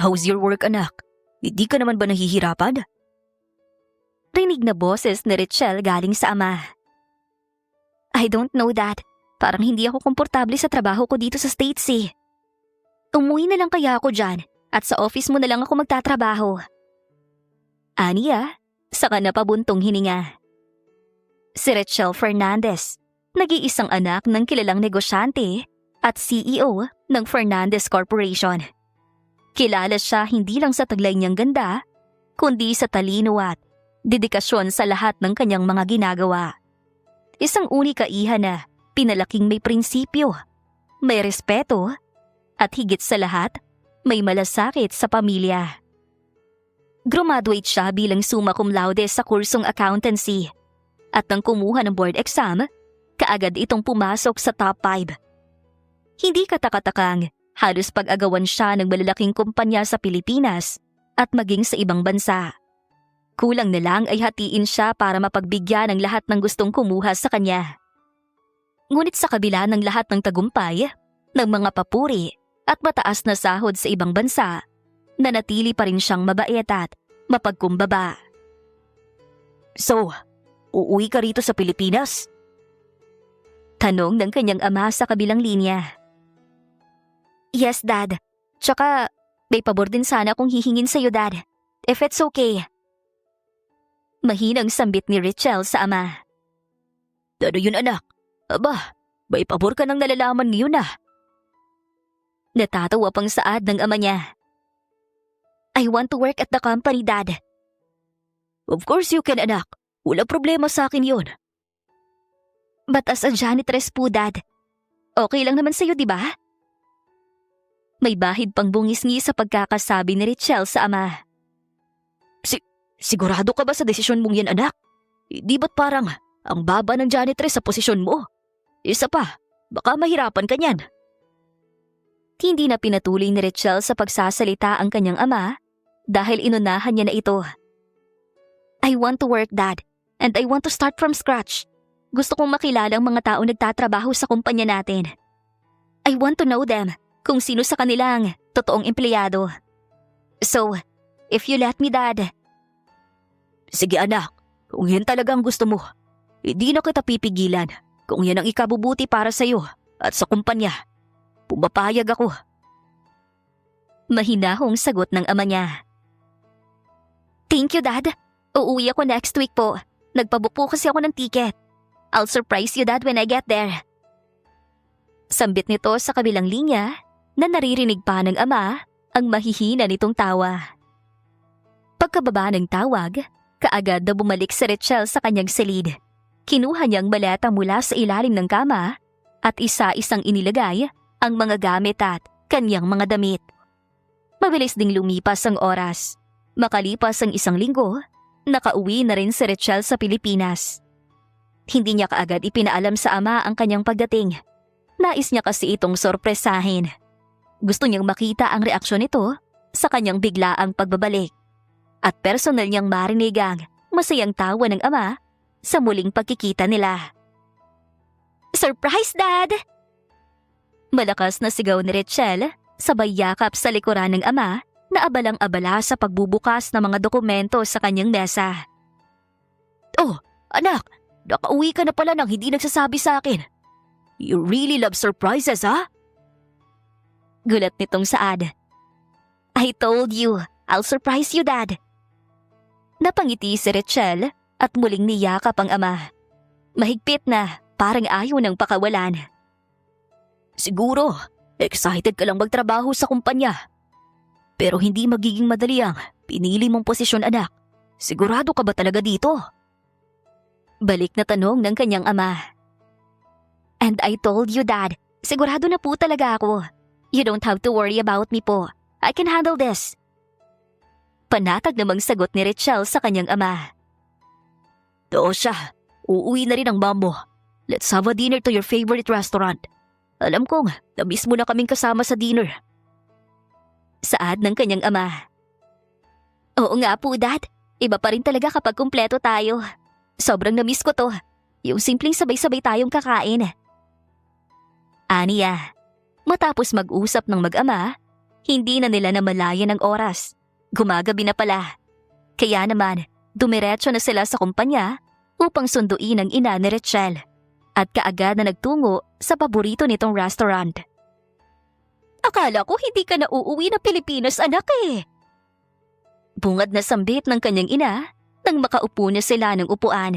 How's your work, anak? Hindi ka naman ba nahihirapan? Rinig na boses ni Richelle galing sa ama. I don't know, Dad. Parang hindi ako komportable sa trabaho ko dito sa States eh. Umuwi na lang kaya ako dyan at sa office mo na lang ako magtatrabaho. Aniya, saka napabuntong hininga. Si Richelle Fernandez, nag-iisang anak ng kilalang negosyante at CEO ng Fernandez Corporation. Kilala siya hindi lang sa taglay niyang ganda, kundi sa talino at dedikasyon sa lahat ng kanyang mga ginagawa. Isang unika iha na pinalaking may prinsipyo, may respeto, at higit sa lahat, may malasakit sa pamilya. Graduate siya bilang summa cum laude sa kursong accountancy at nang kumuha ng board exam, kaagad itong pumasok sa top 5. Hindi katakatakang halos pag-agawan siya ng malalaking kumpanya sa Pilipinas at maging sa ibang bansa. Kulang na lang ay hatiin siya para mapagbigyan ng lahat ng gustong kumuha sa kanya. Ngunit sa kabila ng lahat ng tagumpay, ng mga papuri at mataas na sahod sa ibang bansa, nanatili pa rin siyang mabait at mapagkumbaba. So, uuwi ka rito sa Pilipinas? Tanong ng kanyang ama sa kabilang linya. Yes, Dad. Tsaka, may pabor din sana akong hihingin sa'yo, Dad. If it's okay. Mahinang sambit ni Richelle sa ama. Ano yun, anak? Aba, may pabor ka nang nalalaman ngayon ah. Natatawa pang saad ng ama niya. I want to work at the company, Dad. Of course you can, anak. Wala problema sa akin yun. But as a janitress po, Dad, okay lang naman sa'yo, di ba? May bahid pang bungis-ngi sa pagkakasabi ni Richelle sa ama. Sigurado ka ba sa desisyon mong yan, anak? Di ba't parang ang baba ng janitress sa posisyon mo? Isa pa, baka mahirapan ka niyan. Hindi na pinatuloy ni Richelle sa pagsasalita ang kanyang ama dahil inunahan niya na ito. I want to work, Dad, and I want to start from scratch. Gusto kong makilala ang mga tao nagtatrabaho sa kumpanya natin. I want to know them, kung sino sa kanilang totoong empleyado. So, if you let me, Dad. Sige anak, kung yan talaga ang gusto mo, hindi na kita pipigilan kung yan ang ikabubuti para sa'yo at sa kumpanya. Pumapayag ako. Mahinahong sagot ng ama niya. Thank you, Dad. Uuwi ako next week po. Nagpabook po kasi ako ng ticket. I'll surprise you, Dad, when I get there. Sambit nito sa kabilang linya na naririnig pa ng ama ang mahihina nitong tawa. Pagkababa ng tawag, kaagad na bumalik si Richelle sa kanyang silid. Kinuha niyang maleta mula sa ilalim ng kama at isa-isang inilagay ang mga gamit at kanyang mga damit. Mabilis ding lumipas ang oras. Makalipas ang 1 linggo, nakauwi na rin si Richelle sa Pilipinas. Hindi niya kaagad ipinaalam sa ama ang kanyang pagdating. Nais niya kasi itong sorpresahin. Gusto niyang makita ang reaksyon nito sa kanyang biglaang pagbabalik. At personal niyang marinig ang masayang tawa ng ama sa muling pagkikita nila. Surprise, Dad! Malakas na sigaw ni Richelle, sabay yakap sa likuran ng ama na abalang-abala sa pagbubukas ng mga dokumento sa kanyang mesa. Oh, anak! Nakauwi ka na pala nang hindi nagsasabi sa akin. You really love surprises, ha? Gulat nitong saad. I told you, I'll surprise you, Dad. Napangiti si Richelle at muling niyakap ang ama. Mahigpit na, parang ayaw ng pakawalan. Siguro, excited ka lang magtrabaho sa kumpanya. Pero hindi magiging madali ang pinili mong posisyon, anak. Sigurado ka ba talaga dito? Balik na tanong ng kanyang ama. And I told you, Dad, sigurado na po talaga ako. You don't have to worry about me po. I can handle this. Panatag namang sagot ni Richelle sa kanyang ama. Oo siya, uuwi na rin ang mom mo. Let's have a dinner to your favorite restaurant. Alam kong, na-miss mo na kaming kasama sa dinner. Saad ng kanyang ama. Oo nga po, Dad. Iba pa rin talaga kapag kumpleto tayo. Sobrang na-miss ko to. Yung simpleng sabay-sabay tayong kakain. Aniya, matapos mag-usap ng mag-ama, Hindi na nila namalayan ang oras. Gumagabi na pala. Kaya naman, dumiretso na sila sa kumpanya upang sunduin ang ina ni Rachel at kaagad na nagtungo sa paborito nitong restaurant. Akala ko hindi ka na uuwi na Pilipinas, anak eh. Bungad na sambit ng kanyang ina nang makaupo na sila ng upuan.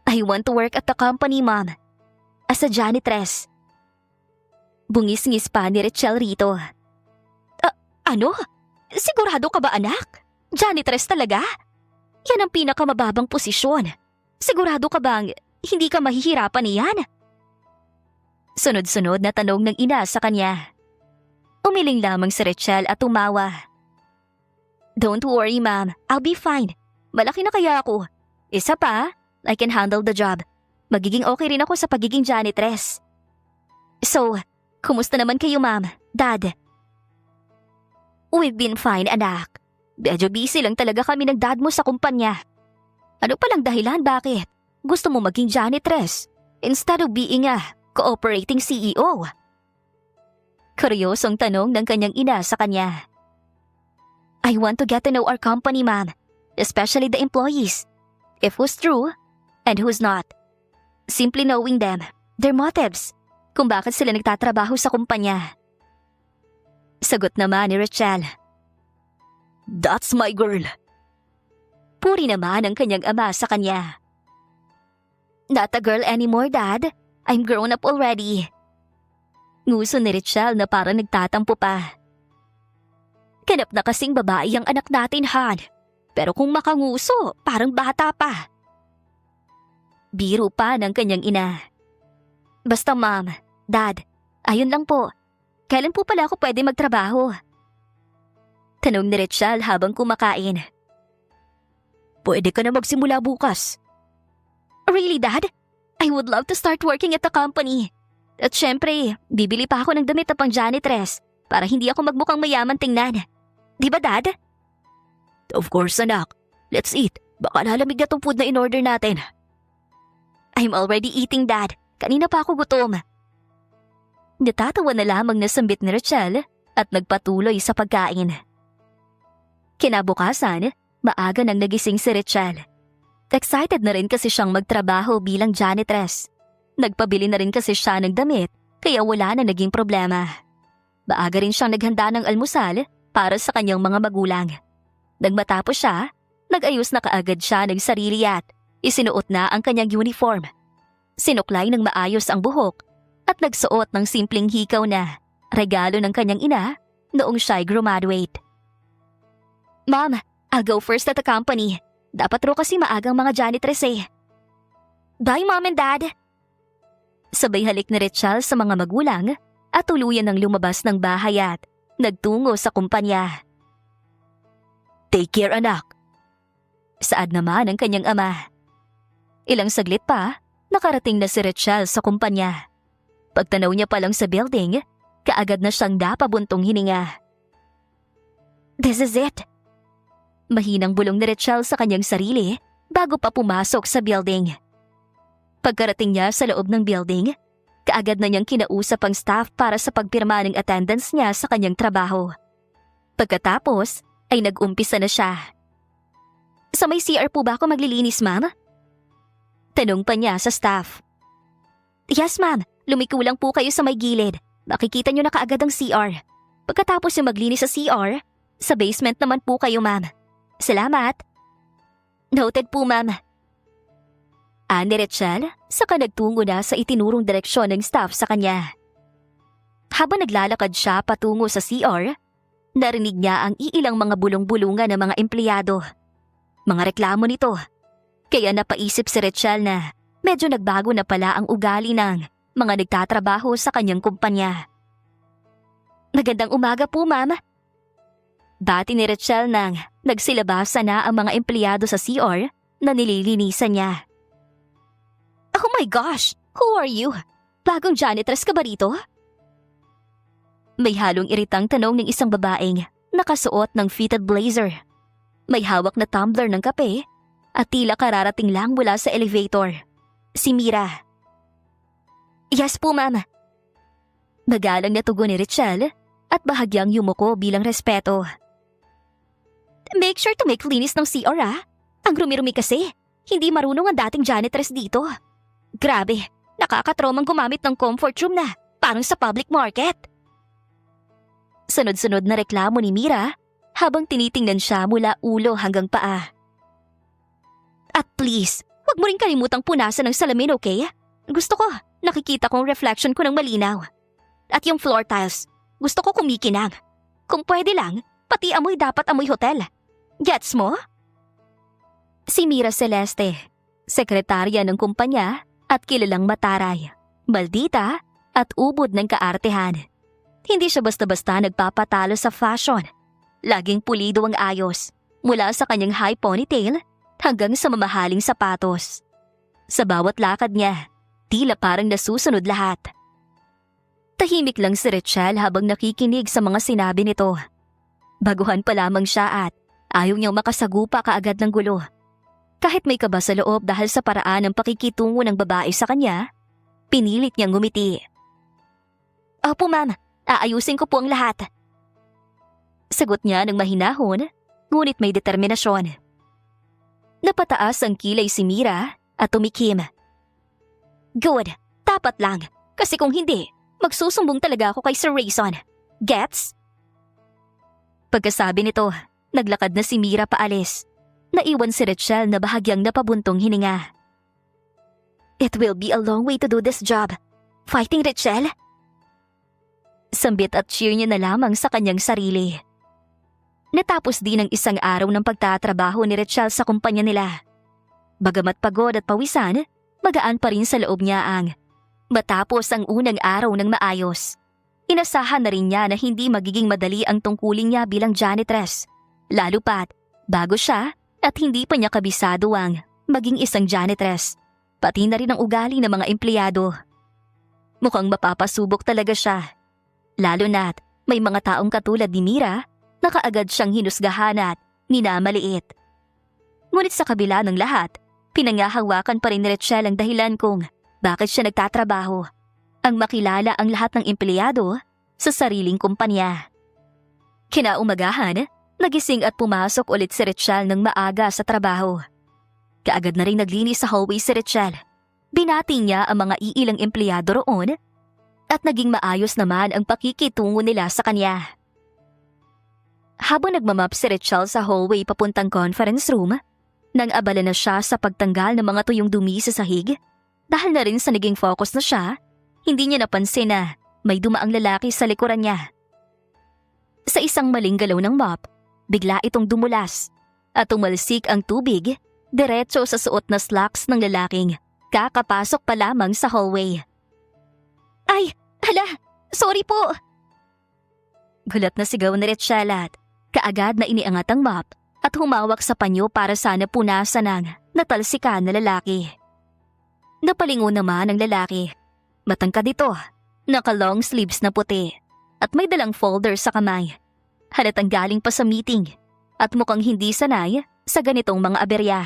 I want to work at the company, Mom. As a janitress. Bungis-ngis pa ni Rachel rito. Ano? Sigurado ka ba, anak? Janitress talaga? Yan ang pinakamababang posisyon. Sigurado ka bang hindi ka mahihirapan niyan? Sunod-sunod na tanong ng ina sa kanya. Umiling lamang si Rachel at tumawa. Don't worry, Ma'am. I'll be fine. Malaki na kaya ako. Isa pa, I can handle the job. Magiging okay rin ako sa pagiging janitress. So, kumusta naman kayo, Ma'am? Dad? We've been fine, anak. Medyo busy lang talaga kami ng dad mo sa kumpanya. Ano palang dahilan bakit gusto mo maging janitress instead of being a cooperating CEO? Kuryosong tanong ng kanyang ina sa kanya. I want to get to know our company, Ma'am, especially the employees. If who's true and who's not. Simply knowing them, their motives, kung bakit sila nagtatrabaho sa kumpanya. Sagot naman ni Rachel. That's my girl. Puri naman ang kanyang ama sa kanya. Not a girl anymore, Dad. I'm grown up already. Nguso ni Rachel na parang nagtatampo pa. Ganap na kasing babae ang anak natin, Han. Pero kung makanguso, parang bata pa. Biro pa ng kanyang ina. Basta, Ma'am, Dad, ayun lang po. Kailan po pala ako pwede magtrabaho? Tanong ni Rachel habang kumakain. Pwede ka na magsimula bukas. Really, Dad? I would love to start working at the company. At syempre, bibili pa ako ng damit na pang janitress para hindi ako magmukhang mayaman tingnan. Di ba, Dad? Of course, anak. Let's eat. Baka lalamig na tong food na in-order natin. I'm already eating, Dad. Kanina pa ako gutom. Natatawa na lamang na sambit ni Rachel at nagpatuloy sa pagkain. Kinabukasan, maaga nang nagising si Rachel. Excited na rin kasi siyang magtrabaho bilang janitress. Nagpabili na rin kasi siya ng damit kaya wala na naging problema. Maaga rin siyang naghanda ng almusal para sa kanyang mga magulang. Nang matapos siya, nag-ayos na kaagad siya ng sarili at isinuot na ang kanyang uniform. Sinuklay ng maayos ang buhok at nagsuot ng simpleng hikaw na regalo ng kanyang ina noong siya'y graduate. Mom, I'll go first at the company. Dapat ro kasi maagang mga janitress eh. Bye, Mom and Dad! Sabay halik ni Rachel sa mga magulang at tuluyan ng lumabas ng bahay at nagtungo sa kumpanya. Take care, anak! Saad naman ang kanyang ama. Ilang saglit pa, nakarating na si Rachel sa kumpanya. Pagtanaw niya pa lang sa building, kaagad na siyang napabuntong hininga. This is it. Mahinang bulong ni Rachel sa kanyang sarili bago pa pumasok sa building. Pagkarating niya sa loob ng building, kaagad na niyang kinausap ang staff para sa pagpirma ng attendance niya sa kanyang trabaho. Pagkatapos ay nag-umpisa na siya. Sa may CR po ba ako maglilinis, Ma'am? Tanong pa niya sa staff. Yes, Ma'am. Lumiko lang po kayo sa may gilid. Makikita niyo na kaagad ang CR. Pagkatapos yung maglinis sa CR, sa basement naman po kayo, Ma'am. Salamat. Noted po, Ma'am. Ani Rachel, saka nagtungo na sa itinurong direksyon ng staff sa kanya. Habang naglalakad siya patungo sa CR, narinig niya ang iilang mga bulong-bulungan ng mga empleyado. Mga reklamo nito. Kaya napaisip si Rachel na medyo nagbago na pala ang ugali ng mga nagtatrabaho sa kanyang kumpanya. Magandang umaga po, Ma'am. Bati ni Rachel nang nagsilabasa na ang mga empleyado sa CR na nililinisan niya. Oh my gosh! Who are you? Bagong janitress ka ba rito? May halong iritang tanong ng isang babaeng nakasuot ng fitted blazer. May hawak na tumbler ng kape at tila kararating lang mula sa elevator. Si Mira. Yes po, Ma'am. Magalang na tugon ni Rachel at bahagyang yumuko bilang respeto. Make sure to make linis ng CR Ang rumi-rumi kasi. Hindi marunong ang dating janitress dito. Grabe, nakakatromang gumamit ng comfort room na parang sa public market. Sunod-sunod na reklamo ni Mira habang tinitingnan siya mula ulo hanggang paa. At please, huwag mo rin kalimutang punasan ng salamin, okay? Gusto ko, nakikita kong reflection ko ng malinaw. At yung floor tiles, gusto ko kumikinang. Kung pwede lang, pati amoy dapat amoy hotel. Gets mo? Si Mira Celeste, sekretarya ng kumpanya at kilalang mataray, maldita at ubod ng kaartehan. Hindi siya basta-basta nagpapatalo sa fashion. Laging pulido ang ayos, mula sa kanyang high ponytail hanggang sa mamahaling sapatos. Sa bawat lakad niya, tila parang nasusunod lahat. Tahimik lang si Rachel habang nakikinig sa mga sinabi nito. Baguhan pa lamang siya at ayaw niyang makasagupa kaagad ng gulo. Kahit may kaba sa loob dahil sa paraan ng pakikitungo ng babae sa kanya, pinilit niyang ngumiti. Opo ma'am, aayusin ko po ang lahat. Sagot niya ng mahinahon, ngunit may determinasyon. Napataas ang kilay si Mira at tumikim. Good, dapat lang, kasi kung hindi, magsusumbong talaga ako kay Sir Rayson. Gets? Pagkasabi nito, naglakad na si Mira paalis. Naiwan si Rachel na bahagyang napabuntong hininga. It will be a long way to do this job. Fighting, Rachel? Sambit at cheer niya na lamang sa kanyang sarili. Natapos din ang isang araw ng pagtatrabaho ni Rachel sa kumpanya nila. Bagamat pagod at pawisan, magaan pa rin sa loob niya ang matapos ang unang araw ng maayos. Inasahan na rin niya na hindi magiging madali ang tungkulin niya bilang janitress. Lalo pat, bago siya at hindi pa niya kabisado ang maging isang janitress. Pati na rin ang ugali ng mga empleyado. Mukhang mapapasubok talaga siya. Lalo na't may mga taong katulad ni Mira na kaagad siyang hinusgahan at minamaliit. Ngunit sa kabila ng lahat, pinangahawakan pa rin ni Rachel ang dahilan kung bakit siya nagtatrabaho. Ang makilala ang lahat ng empleyado sa sariling kumpanya. Kinaumagahan, nagising at pumasok ulit si Rachel ng maaga sa trabaho. Kaagad na rin naglinis sa hallway si Rachel. Binati niya ang mga iilang empleyado roon at naging maayos naman ang pakikitungo nila sa kanya. Habang nagmamap si Rachel sa hallway papuntang conference room, nang abala na siya sa pagtanggal ng mga tuyong dumi sa sahig, dahil na rin sa naging focus na siya, hindi niya napansin na may dumaang lalaki sa likuran niya. Sa isang maling galaw ng mop, bigla itong dumulas at tumalsik ang tubig diretso sa suot na slacks ng lalaking kakapasok pa lamang sa hallway. Ay, hala, sorry po! Gulat na sigaw ni Rachel at kaagad na iniangat ang mop at humawak sa panyo para sana punasan ng natalsikan na lalaki. Napalingon naman ang lalaki. Matangkad ito, naka-long sleeves na puti at may dalang folder sa kamay. Halatang galing pa sa meeting at mukhang hindi sanay sa ganitong mga aberya.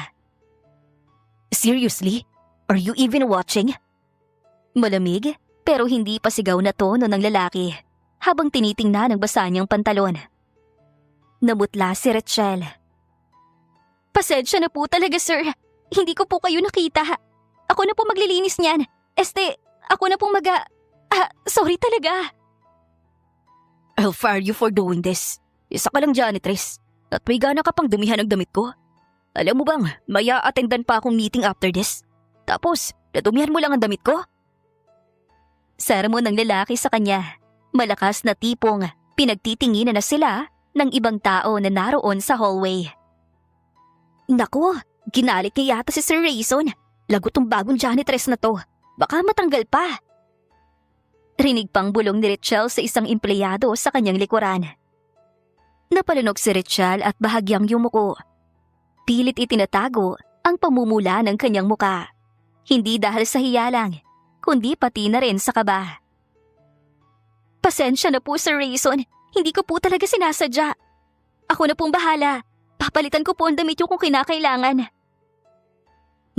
Seriously? Are you even watching? Malamig pero hindi pa sigaw na tono ng lalaki habang tinitingnan ang basa niyang pantalon. Namutla si Rachel. Pasensya na po talaga sir, hindi ko po kayo nakita. Ako na po maglilinis niyan. Ako na po sorry talaga. I'll fire you for doing this. Isa ka lang janitress at may gana ka pang dumihan ang damit ko. Alam mo bang, maya attendan pa akong meeting after this. Tapos, nadumihan mo lang ang damit ko? Sermon ng lalaki sa kanya. Malakas na tipong pinagtitinginan na sila ng ibang tao na naroon sa hallway. Naku, ginalit niya yata si Sir Rayson. Lagot tong bagong janitress na to. Baka matanggal pa. Rinig pang bulong ni Rachel sa isang empleyado sa kanyang likuran. Napalunok si Rachel at bahagyang yumuko. Pilit itinatago ang pamumula ng kanyang muka. Hindi dahil sa hiyalang, kundi pati na rin sa kaba. Pasensya na po Sir Rayson, hindi ko po talaga sinasadya. Ako na pong bahala. Papalitan ko po ang damit yung kung kinakailangan.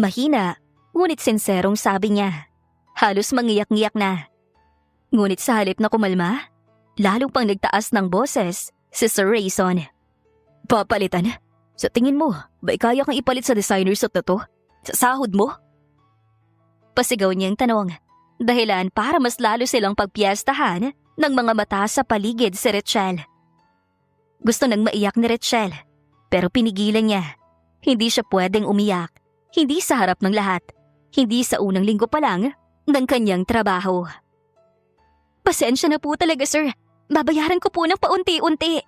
Mahina, ngunit senserong sabi niya. Halos mangiyak-ngiyak na. Ngunit sa halip na kumalma, Lalong pang nagtaas ng boses si Sir Rayson. Papalitan? Sa tingin mo, ba'y kaya kang ipalit sa designer suit na to? Sa sahod mo? Pasigaw niyang tanong, dahilan para mas lalo silang pagpiestahan ng mga mata sa paligid si Richelle. Gusto nang maiyak ni Richelle, pero pinigilan niya. Hindi siya pwedeng umiyak, hindi sa harap ng lahat, hindi sa unang linggo pa lang ng kanyang trabaho. Pasensya na po talaga, sir. Babayaran ko po ng paunti-unti.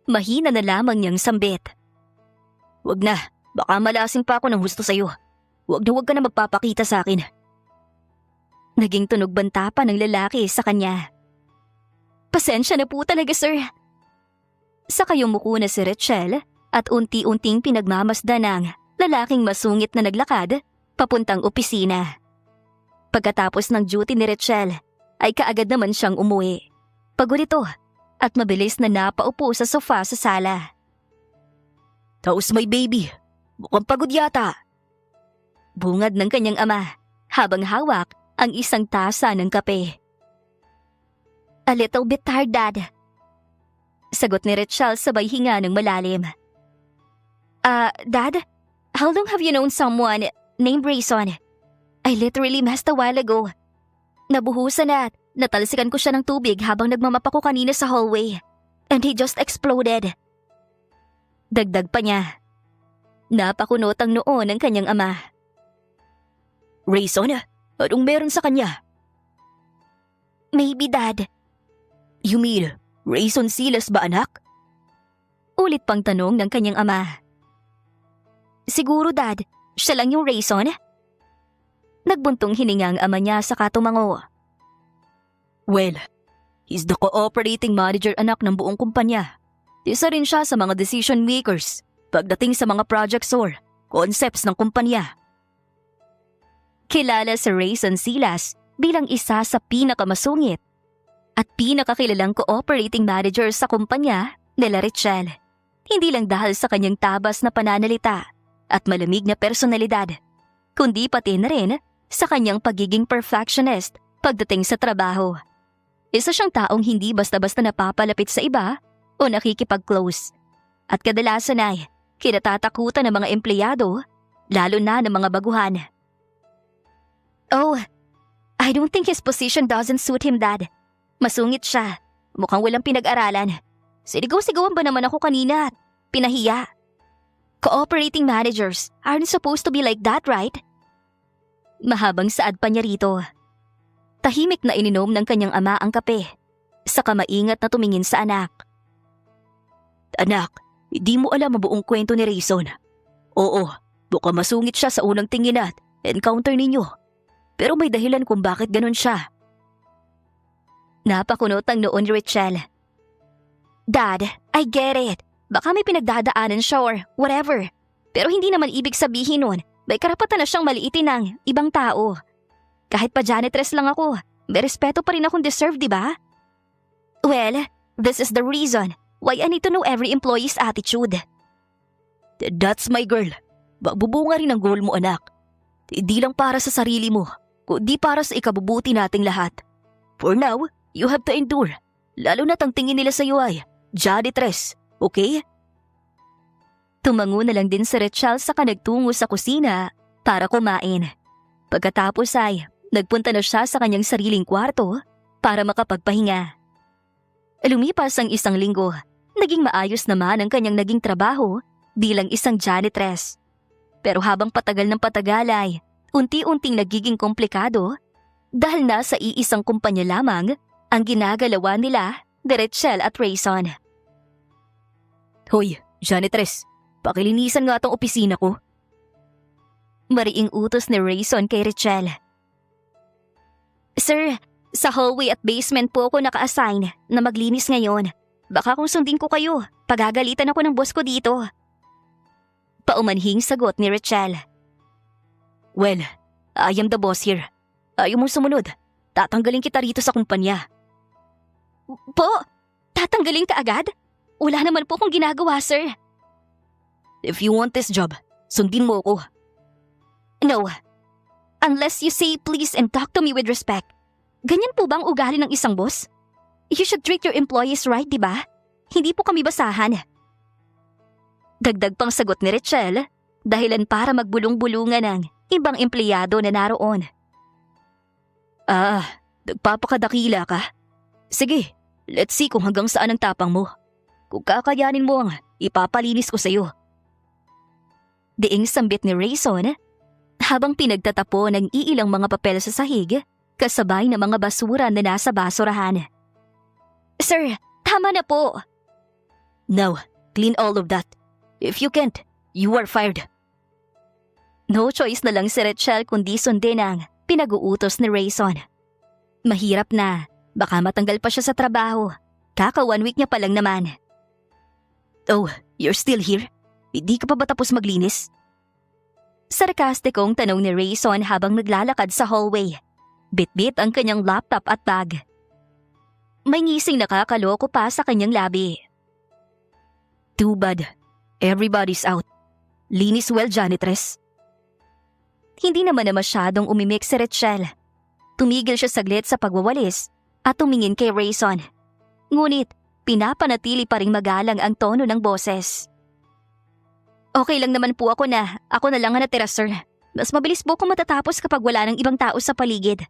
Mahina na lamang niyang sambit. Wag na, baka malasing pa ako ng husto sa'yo. Wag ka na magpapakita sa akin. Naging tunog banta pa ng lalaki sa kanya. Pasensya na po talaga, sir. Saka yumuko na si Richelle at unti-unting pinagmamasdan ng lalaking masungit na naglakad papuntang opisina. Pagkatapos ng duty ni Richelle, ay kaagad naman siyang umuwi. Pagod ito at mabilis na napaupo sa sofa sa sala. How's my baby? Mukhang pagod yata. Bungad ng kanyang ama habang hawak ang isang tasa ng kape. A little bit tired, Dad. Sagot ni Richelle sabay hinga ng malalim. Dad, how long have you known someone named Rayson? I literally messed a while ago. Nabuhusan at natalsikan ko siya ng tubig habang nagmamap ako kanina sa hallway. And he just exploded. Dagdag pa niya. Napakunot ang noo ng kanyang ama. Rayson? Anong meron sa kanya? Maybe, Dad. You mean, Rayson Silas ba, anak? Ulit pang tanong ng kanyang ama. Siguro, Dad, siya lang yung Rayson? Nagbuntong hininga ang ama niya sa katumango. Well, he's the cooperating manager, anak, ng buong kumpanya. Isa rin siya sa mga decision makers pagdating sa mga projects or concepts ng kumpanya. Kilala si Rayson Silas bilang isa sa pinakamasungit at pinakakilalang cooperating manager sa kumpanya nila Richelle. Hindi lang dahil sa kanyang tabas na pananalita at malamig na personalidad, kundi pati na rin sa kanyang pagiging perfectionist pagdating sa trabaho. Isa siyang taong hindi basta-basta napapalapit sa iba o nakikipag-close. At kadalasan ay kinatatakutan ng mga empleyado, lalo na ng mga baguhan. Oh, I don't think his position doesn't suit him, Dad. Masungit siya. Mukhang walang pinag-aralan. Sinigaw-sigawan ba naman ako kanina? Pinahiya. Cooperating managers aren't supposed to be like that, right? Mahabang saad pa niya rito. Tahimik na ininom ng kanyang ama ang kape. Saka maingat na tumingin sa anak. Anak, hindi mo alam ang buong kwento ni Rayson. Oo, baka masungit siya sa unang tingin at encounter ninyo. Pero may dahilan kung bakit ganun siya. Napakunot ang noon ni Richelle. Dad, I get it. Baka may pinagdadaanan siya or whatever. Pero hindi naman ibig sabihin nun, may karapatan na siyang maliitin ng ibang tao. Kahit pa janitress lang ako, may respeto pa rin akong deserve, di ba? Well, this is the reason why I need to know every employee's attitude. That's my girl. Magbubunga rin ang goal mo, anak. Hindi lang para sa sarili mo, kundi para sa ikabubuti nating lahat. For now, you have to endure. Lalo na't ang tingin nila sa iyo ay janitress, okay? Tumango na lang din si Richelle saka nagtungo sa kusina para kumain. Pagkatapos ay nagpunta na siya sa kanyang sariling kwarto para makapagpahinga. Lumipas ang isang linggo, naging maayos naman ang kanyang naging trabaho bilang isang janitress. Pero habang patagal ng patagal ay unti-unting nagiging komplikado dahil nasa iisang kumpanya lamang ang ginagalawa nila ni Richelle at Rayson. Hoy, janitress, pakilinisan nga tong opisina ko. Mariing utos ni Rayson kay Richelle. Sir, sa hallway at basement po ako naka-assign na maglinis ngayon. Baka kung sundin ko kayo, pagagalitan ako ng boss ko dito. Paumanhing sagot ni Richelle. Well, I am the boss here. Ayaw mong sumunod. Tatanggalin kita rito sa kumpanya. Po? Tatanggalin ka agad? Wala naman po akong ginagawa, sir. If you want this job, sundin mo ako. No. Unless you say please and talk to me with respect. Ganyan po ba ang ugali ng isang boss? You should treat your employees right, di ba? Hindi po kami basahan. Dagdag pang sagot ni Richelle, dahilan para magbulong-bulungan ng ibang empleyado na naroon. Nagpapakadakila ka. Sige, let's see kung hanggang saan ang tapang mo. Kung kakayanin mo ang ipapalinis ko sa'yo. Diing sambit ni Rayson habang pinagtatapo ng iilang mga papel sa sahig kasabay ng mga basura na nasa basurahan. Sir, tama na po. Now, clean all of that. If you can't, you are fired. No choice na lang si Rachel kundi sundin ang pinag-uutos ni Rayson. Mahirap na, baka matanggal pa siya sa trabaho. Kaka 1 week niya pa lang naman. Oh, you're still here? Hindi ka pa ba tapos maglinis? Sarkastikong tanong ni Rayson habang naglalakad sa hallway. Bit-bit ang kanyang laptop at bag. May ngising nakakaloko pa sa kanyang labi. Too bad. Everybody's out. Linis well, janitress. Hindi naman na masyadong umimik si Rachel. Tumigil siya saglit sa pagwawalis at tumingin kay Rayson. Ngunit, pinapanatili pa ring magalang ang tono ng boses. Okay lang naman po ako na. Ako na lang ang natira, sir. Mas mabilis po kung matatapos kapag wala ng ibang tao sa paligid.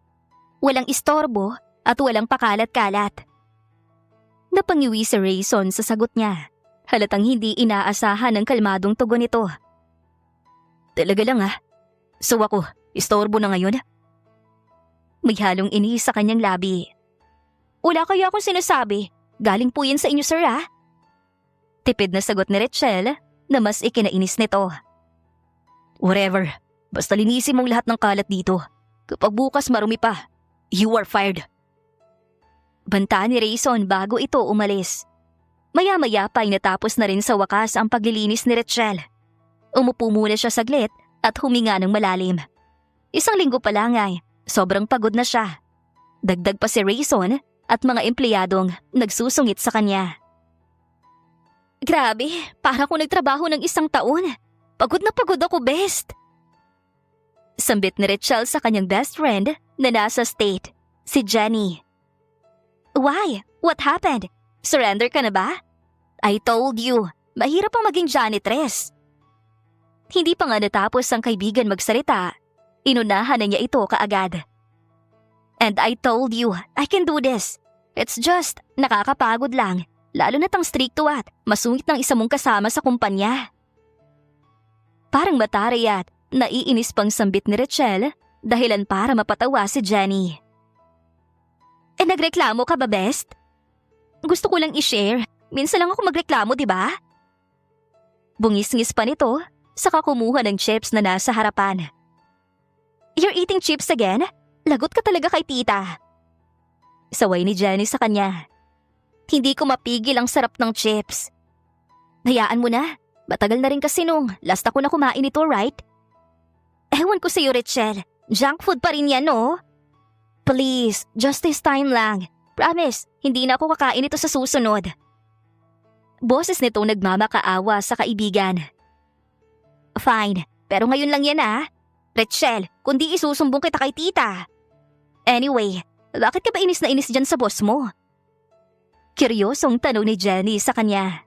Walang istorbo at walang pakalat-kalat. Napangiwi si Rayson sa sagot niya. Halatang hindi inaasahan ng kalmadong tugon nito. Talaga lang So ako, istorbo na ngayon? May halong inis sa kanyang labi. Wala kaya akong sinasabi. Galing po yan sa inyo, sir, Tipid na sagot ni Rachel na mas ikinainis nito. Whatever. Basta linisin mong lahat ng kalat dito. Kapag bukas marumi pa, you are fired. Banta ni Rayson bago ito umalis. Maya-maya pa ay natapos na rin sa wakas ang paglilinis ni Rachel. Umupo muna siya saglit at huminga ng malalim. 1 linggo pa lang ay sobrang pagod na siya. Dagdag pa si Rayson at mga empleyadong nagsusungit sa kanya. Grabe, para kung nagtrabaho ng 1 taon. Pagod na pagod ako, best. Sambit ni Rachel sa kanyang best friend na nasa state, si Jenny. Why? What happened? Surrender ka na ba? I told you, mahirap ang maging janitress. Hindi pa nga natapos ang kaibigan magsalita, inunahan na niya ito kaagad. And I told you, I can do this. It's just, nakakapagod lang, lalo na tang stricto at masungit ng isa mong kasama sa kumpanya. Parang matari at naiinis pang sambit ni Rachel dahilan para mapatawa si Jenny. Nagreklamo ka ba, best? Gusto ko lang i-share. Minsan lang ako magreklamo, di ba? Bungis-ngis pa nito, saka kumuha ng chips na nasa harapan. You're eating chips again? Lagot ka talaga kay tita. Saway ni Jenny sa kanya. Hindi ko mapigil ang sarap ng chips. Hayaan mo na. Matagal na rin kasi nung last ako na kumain nito, right? Ewan ko sa'yo, Rachel. Junk food pa rin yan, no? Please, just this time lang. Promise, hindi na ako kakain ito sa susunod. Boses nitong nagmamakaawa sa kaibigan. Fine, pero ngayon lang yan Rachel, kundi isusumbong kita kay tita. Anyway, bakit ka ba inis na inis dyan sa boss mo? Kiryosong tanong ni Jenny sa kanya.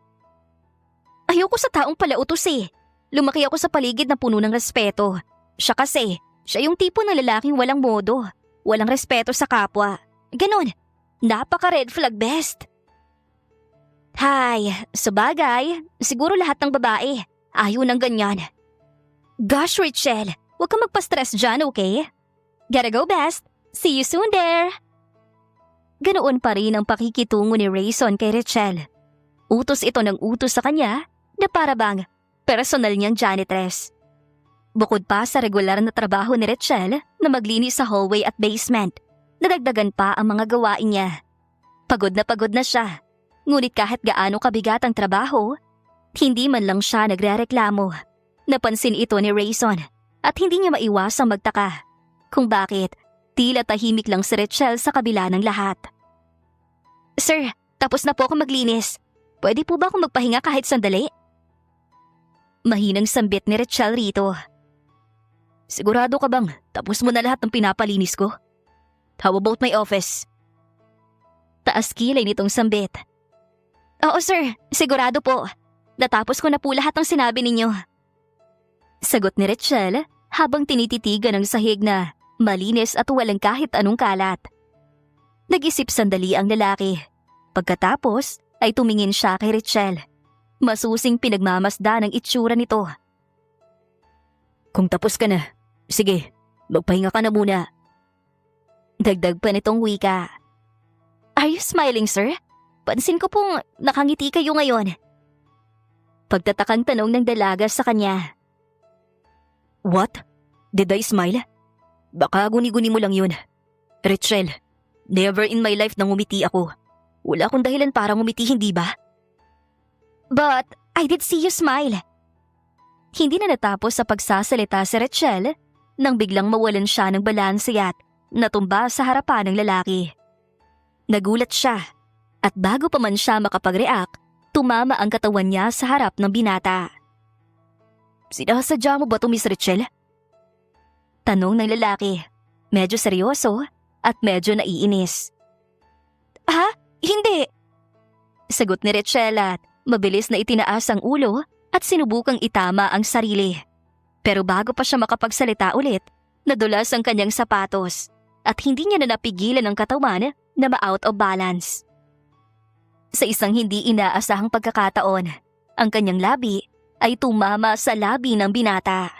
Ayoko sa taong palautos Lumaki ako sa paligid na puno ng respeto. Siya yung tipo ng lalaking walang modo, walang respeto sa kapwa. Ganon, napaka-red flag, best. Hay, sabagay, siguro lahat ng babae ayaw ng ganyan. Gosh, Rachel, huwag ka magpa-stress dyan, okay? Gotta go, best. See you soon there. Ganoon pa rin ang pakikitungo ni Rayson kay Rachel. Utos ito ng utos sa kanya na para bang personal niyang janitress. Bukod pa sa regular na trabaho ni Rachel na maglinis sa hallway at basement, nadagdagan pa ang mga gawain niya. Pagod na siya. Ngunit kahit gaano kabigat ang trabaho, hindi man lang siya nagrereklamo. Napansin ito ni Rayson at hindi niya maiwasang magtaka kung bakit tila tahimik lang si Rachel sa kabila ng lahat. Sir, tapos na po ako maglinis. Pwede po ba akong magpahinga kahit sandali? Mahinang sambit ni Rachel rito. Sigurado ka bang tapos mo na lahat ng pinapalinis ko? How about my office? Taas kilay nitong sambit. Oo sir, sigurado po. Natapos ko na po lahat ng sinabi ninyo. Sagot ni Rachel habang tinititigan ang sahig na malinis at walang kahit anong kalat. Nag-isip sandali ang lalaki. Pagkatapos ay tumingin siya kay Rachel. Masusing pinagmamasdan ang itsura nito. Kung tapos ka na, sige, magpahinga ka na muna. Dagdag pa nitong wika. Are you smiling, sir? Pansin ko pong nakangiti kayo ngayon. Pagtatakang tanong ng dalaga sa kanya. What? Did I smile? Baka guni-guni mo lang yun. Rachel, never in my life nang ngumiti ako. Wala akong dahilan para ngumiti, hindi ba? But I did see you smile. Hindi na natapos sa pagsasalita si Rachel nang biglang mawalan siya ng balanse at natumba sa harapan ng lalaki. Nagulat siya at bago pa man siya makapag-react, tumama ang katawan niya sa harap ng binata. Sinasadya mo ba ito, Miss Rachel? Tanong ng lalaki, medyo seryoso at medyo naiinis. Ha? Hindi! Sagot ni Rachel at mabilis na itinaas ang ulo at sinubukang itama ang sarili. Pero bago pa siya makapagsalita ulit, nadulas ang kanyang sapatos at hindi niya na napigilan ang katawan na ma-out of balance. Sa isang hindi inaasahang pagkakataon, ang kanyang labi ay tumama sa labi ng binata.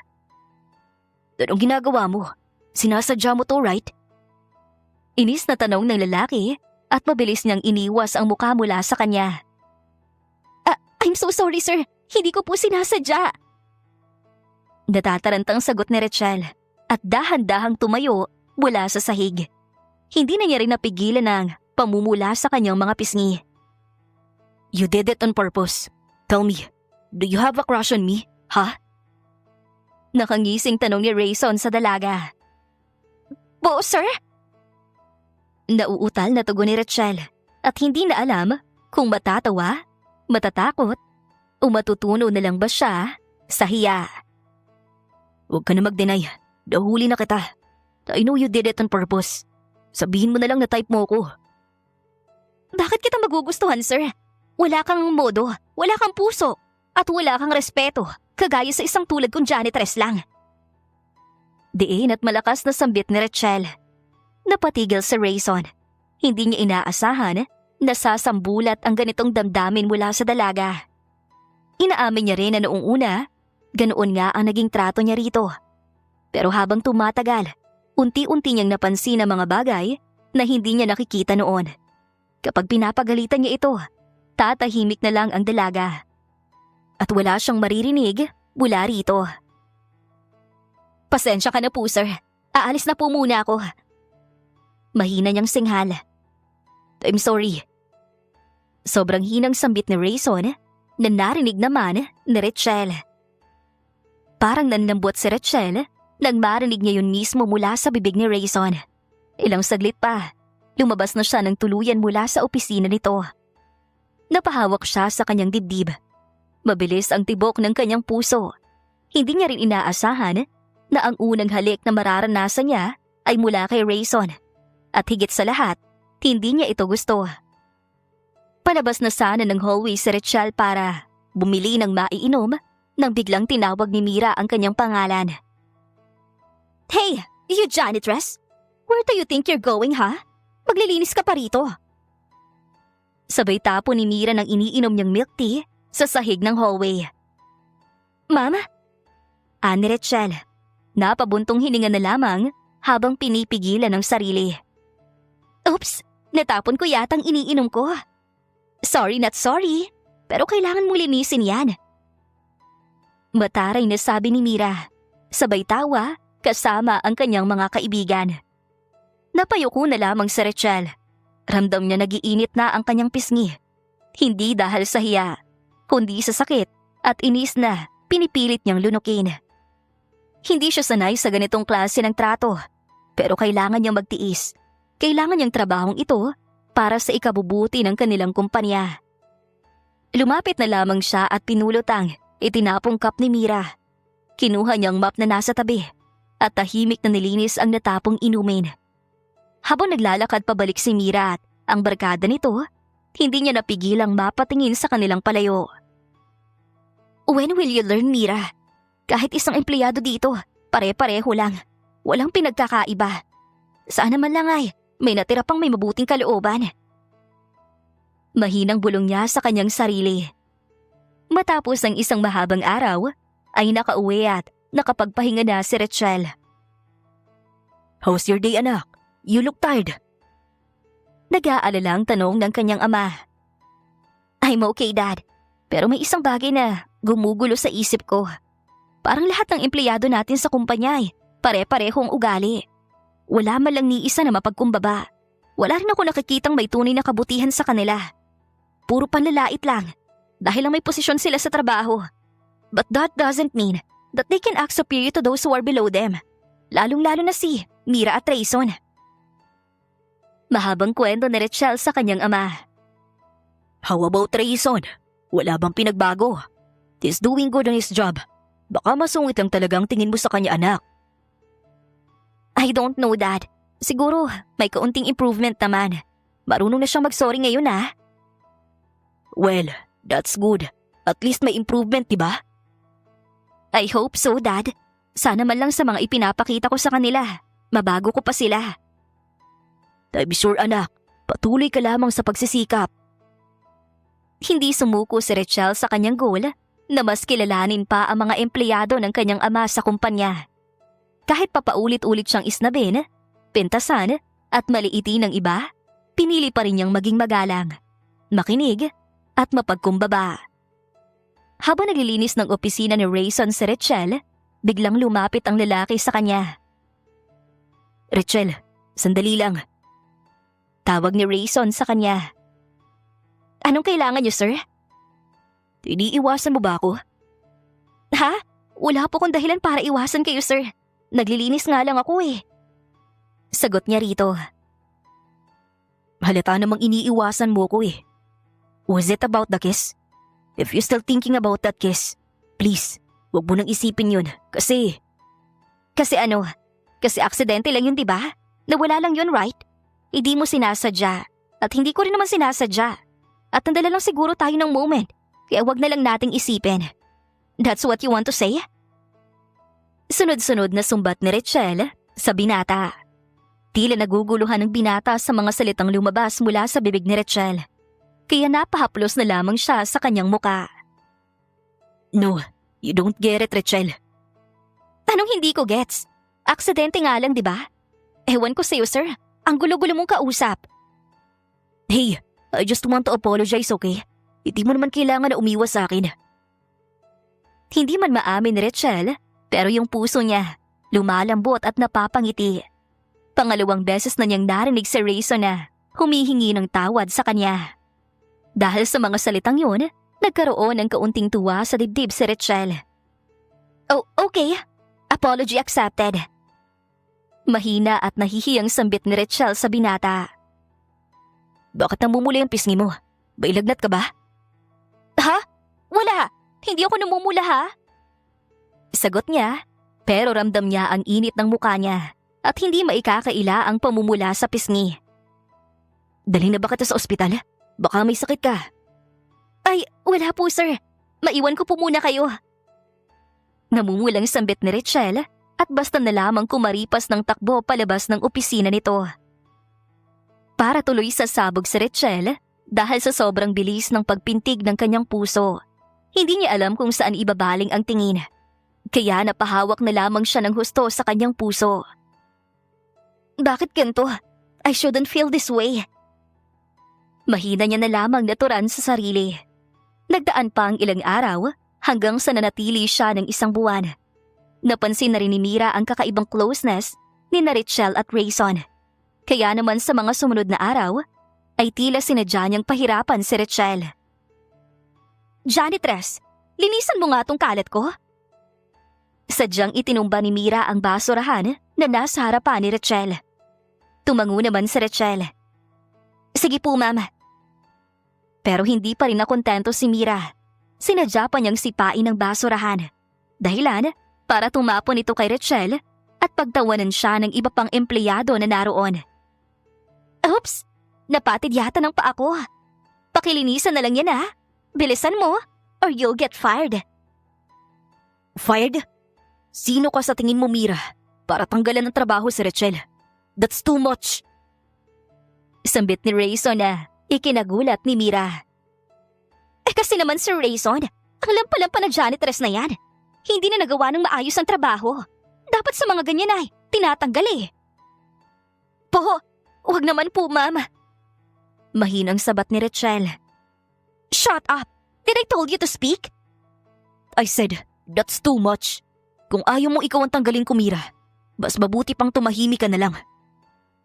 Anong ginagawa mo? Sinasadya mo to, right? Inis na tanong ng lalaki at mabilis niyang iniwas ang mukha mula sa kanya. I'm so sorry sir, hindi ko po sinasadya. Natatarantang sagot ni Rachel at dahan-dahang tumayo mula sa sahig. Hindi na niya rin napigilan ang pamumula sa kanyang mga pisngi. You did it on purpose. Tell me, do you have a crush on me, ha? Nakangising tanong ni Rayson sa dalaga. Po, sir? Nauutal na tugon ni Rachel at hindi na alam kung matatawa, matatakot, o matutuno na lang ba siya sa hiya. Huwag ka na mag-deny. Nahuli na kita. I know you did it on purpose. Sabihin mo na lang na type mo ko. Bakit kita magugustuhan, sir? Wala kang modo, wala kang puso, at wala kang respeto, kagaya sa isang tulad kong janitress lang. Diin at malakas na sambit ni Rachel. Napatigil si Rayson. Hindi niya inaasahan na sasambulat ang ganitong damdamin mula sa dalaga. Inaamin niya rin na noong una, ganoon nga ang naging trato niya rito. Pero habang tumatagal, unti-unti niyang napansin ang mga bagay na hindi niya nakikita noon. Kapag pinapagalitan niya ito, tatahimik na lang ang dalaga. At wala siyang maririnig mula rito. Pasensya ka na po, sir. Aalis na po muna ako. Mahina niyang singhal. I'm sorry. Sobrang hinang sambit ni Rayson na narinig naman ni Rachel. Parang nanlambot si Rachel nang marinig niya yun mismo mula sa bibig ni Rayson. Ilang saglit pa, lumabas na siya ng tuluyan mula sa opisina nito. Napahawak siya sa kanyang dibdib. Mabilis ang tibok ng kanyang puso. Hindi niya rin inaasahan na ang unang halik na mararanasan niya ay mula kay Rayson. At higit sa lahat, hindi niya ito gusto. Palabas na sana ng hallway si Rachel para bumili ng maiinom nang biglang tinawag ni Mira ang kanyang pangalan. Hey, you janitress! Where do you think you're going, ha? Maglilinis ka pa rito. Sabay tapo ni Mira ng iniinom niyang milk tea sa sahig ng hallway. Mama? Ani Rachel, napabuntong hininga na lamang habang pinipigilan ang sarili. Oops, natapon ko yatang iniinom ko. Sorry not sorry, pero kailangan mong linisin yan. Mataray na sabi ni Mira, sabay tawa kasama ang kanyang mga kaibigan. Napayuko na lamang si Rachel. Ramdam niya nagiinit na ang kanyang pisngi. Hindi dahil sa hiya, kundi sa sakit at inis na pinipilit niyang lunukin. Hindi siya sanay sa ganitong klase ng trato, pero kailangan niyang magtiis. Kailangan niyang trabahong ito para sa ikabubuti ng kanilang kumpanya. Lumapit na lamang siya at pinulutang itinapong cup ni Mira. Kinuha niyang map na nasa tabi at tahimik na nilinis ang natapong inumin. Habang naglalakad pabalik si Mira at ang barkada nito, hindi niya napigilang mapatingin sa kanilang palayo. When will you learn, Mira? Kahit isang empleyado dito, pare-pareho lang. Walang pinagkakaiba. Sana man lang ay may natira pang may mabuting kalooban. Mahinang bulong niya sa kanyang sarili. Matapos ang isang mahabang araw, ay nakauwi at nakapagpahinga na si Rachel. How's your day, anak? You look tired. Nag-aalalang tanong ng kanyang ama. I'm okay, Dad. Pero may isang bagay na gumugulo sa isip ko. Parang lahat ng empleyado natin sa kumpanya ay pare-parehong ugali. Wala man lang ni isa na mapagkumbaba. Wala rin ako nakikitang may tunay na kabutihan sa kanila. Puro panlalait lang dahil lang may posisyon sila sa trabaho. But that doesn't mean that they can act superior to those who are below them. Lalong-lalo na si Mira at Rayson. Mahabang kwento ni Rachel sa kanyang ama. How about Rayson? Wala bang pinagbago? He's doing good on his job. Baka masungit lang talagang tingin mo sa kanya, anak. I don't know, Dad. Siguro may kaunting improvement naman. Marunong na siyang mag-sorry ngayon, ah. Well, that's good. At least may improvement, diba? I hope so, Dad. Sana man lang sa mga ipinapakita ko sa kanila. Mabago ko pa sila. I'm sure, anak. Patuloy ka lamang sa pagsisikap. Hindi sumuko si Rachel sa kanyang goal na mas kilalanin pa ang mga empleyado ng kanyang ama sa kumpanya. Kahit papaulit-ulit siyang isnabin, pentasan at maliitin ng iba, pinili pa rin niyang maging magalang, makinig at mapagkumbaba. Habang naglilinis ng opisina ni Rayson si Rachel, biglang lumapit ang lalaki sa kanya. Rachel, sandali lang. Tawag ni Rayson sa kanya. Anong kailangan niyo, sir? Iniiwasan mo ba ako? Ha? Wala po kong dahilan para iwasan kayo, sir. Naglilinis nga lang ako eh. Sagot niya rito. Halata namang iniiwasan mo ko eh. Was it about the kiss? If you're still thinking about that kiss, please, wag mo nang isipin yun. Kasi ano? Kasi aksidente lang yun, diba? Nawala lang yun, right? Hindi mo sinasadya. At hindi ko rin naman sinasadya. At nandala lang siguro tayo ng moment. Kaya wag na lang nating isipin. That's what you want to say? Sunod-sunod na sumbat ni Rachel sa binata. Tila naguguluhan ng binata sa mga salitang lumabas mula sa bibig ni Rachel. Kaya napahaplos na lamang siya sa kanyang muka. No, you don't get it, Rachel. Anong hindi ko gets? Aksidente nga lang, di ba? Ewan ko sa'yo, sir. Ang gulo-gulo mong kausap. Hey, I just want to apologize, okay? Hindi mo naman kailangan na umiwas sa akin. Hindi man maamin ni Rachel, pero yung puso niya, lumalambot at napapangiti. Pangalawang beses na niyang narinig si Rayson na humihingi ng tawad sa kanya. Dahil sa mga salitang yun, nagkaroon ng kaunting tuwa sa dibdib si Rachel. Oh, okay. Apology accepted. Mahina at nahihiyang sambit ni Rachel sa binata. Bakit namumula yung pisngi mo? Bailagnat ka ba? Ha? Wala. Hindi ako namumula, ha? Sagot niya, pero ramdam niya ang init ng mukha niya at hindi maikakaila ang pamumula sa pisngi. Dali na ba kita sa ospital? Baka may sakit ka. Ay, wala po, sir. Maiwan ko po muna kayo. Namumulang sambit ni Rachel at basta na lamang kumaripas ng takbo palabas ng opisina nito. Para tuloy sa sabog si Rachel dahil sa sobrang bilis ng pagpintig ng kanyang puso. Hindi niya alam kung saan ibabaling ang tingin. Kaya napahawak na lamang siya ng husto sa kanyang puso. Bakit ganito? I shouldn't feel this way. Mahina niya na lamang naturan sa sarili. Nagdaan pa ang ilang araw hanggang sa nanatili siya ng isang buwan. Napansin na rin ni Mira ang kakaibang closeness ni Rachel at Rayson. Kaya naman sa mga sumunod na araw, ay tila sinadya niyang pahirapan si Rachel. Janitress, linisan mo nga tong kalat ko. Sadyang itinumba ni Mira ang basurahan na nasa harapan ni Rachel. Tumango naman si Rachel. Sige po, ma'am. Pero hindi pa rin nakontento si Mira. Sinadya pa niyang sipain ang basurahan. Dahilan para tumapon ito kay Rachel at pagtawanan siya ng iba pang empleyado na naroon. Oops! Napatid yata ng paa ko. Pakilinisan na lang yan ha. Bilisan mo or you'll get fired. Fired? Sino ka sa tingin mo, Mira? Para tanggalan ng trabaho si Rachel. That's too much. Sambit ni Rayson na ikinagulat ni Mira. Kasi naman Sir Rayson, ang lampa-lampa na janitress na yan. Hindi na nagawa ng maayos ang trabaho. Dapat sa mga ganyan ay tinatanggal eh. Po, wag naman po ma'am. Mahinang sabat ni Rachel. Shut up! Did I told you to speak? I said, that's too much. Kung ayaw mo ikaw ang tanggalin ko, Mira, mas mabuti pang tumahimik ka na lang.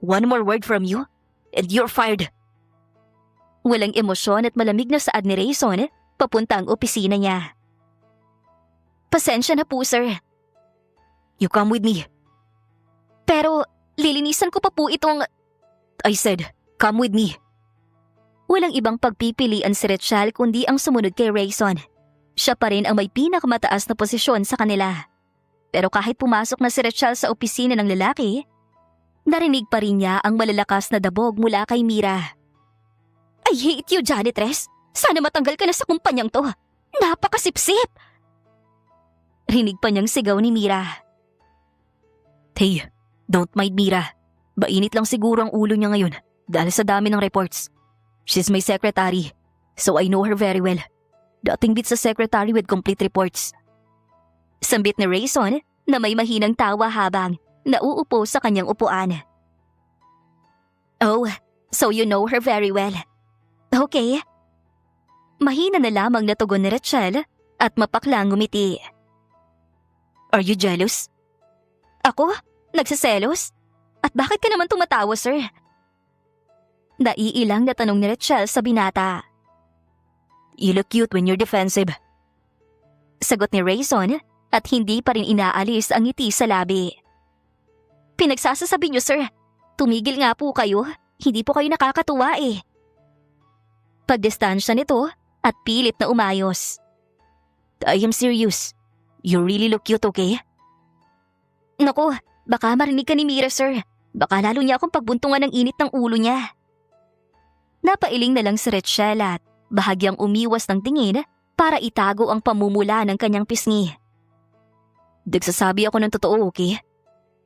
One more word from you, and you're fired. Walang emosyon at malamig na saad ni Rayson papunta ang opisina niya. Pasensya na po, sir. You come with me. Pero lilinisan ko pa po itong… I said, come with me. Walang ibang pagpipilian si Rachel kundi ang sumunod kay Rayson. Siya pa rin ang may pinakamataas na posisyon sa kanila. Pero kahit pumasok na si Rachel sa opisina ng lalaki, narinig pa rin niya ang malalakas na dabog mula kay Mira. I hate you, janitress. Sana matanggal ka na sa kumpanyang to. Napakasipsip! Rinig pa niyang sigaw ni Mira. Hey, don't mind Mira. Mainit lang siguro ang ulo niya ngayon dahil sa dami ng reports. She's my secretary, so I know her very well. Dating bit sa secretary with complete reports. Sambit ni Rayson na may mahinang tawa habang nauupo sa kanyang upuan. Oh, so you know her very well. Okay. Mahina na lamang natugon ni Rachel at mapaklang ngumiti. Are you jealous? Ako? Nagsiselos? At bakit ka naman tumatawa, sir? Naiilang na tanong ni Rachel sa binata. You look cute when you're defensive. Sagot ni Rayson at hindi pa rin inaalis ang ngiti sa labi. Pinagsasasabi niyo, sir. Tumigil nga po kayo. Hindi po kayo nakakatuwa eh. Pagdistansya nito at pilit na umayos. I am serious. You really look cute, okay? Naku, baka marinig ka ni Mira, sir. Baka lalo niya akong pagbuntungan ng init ng ulo niya. Napailing na lang si Rachel at bahagyang umiwas ng tingin para itago ang pamumula ng kanyang pisngi. Nagsasabi ako ng totoo, okay?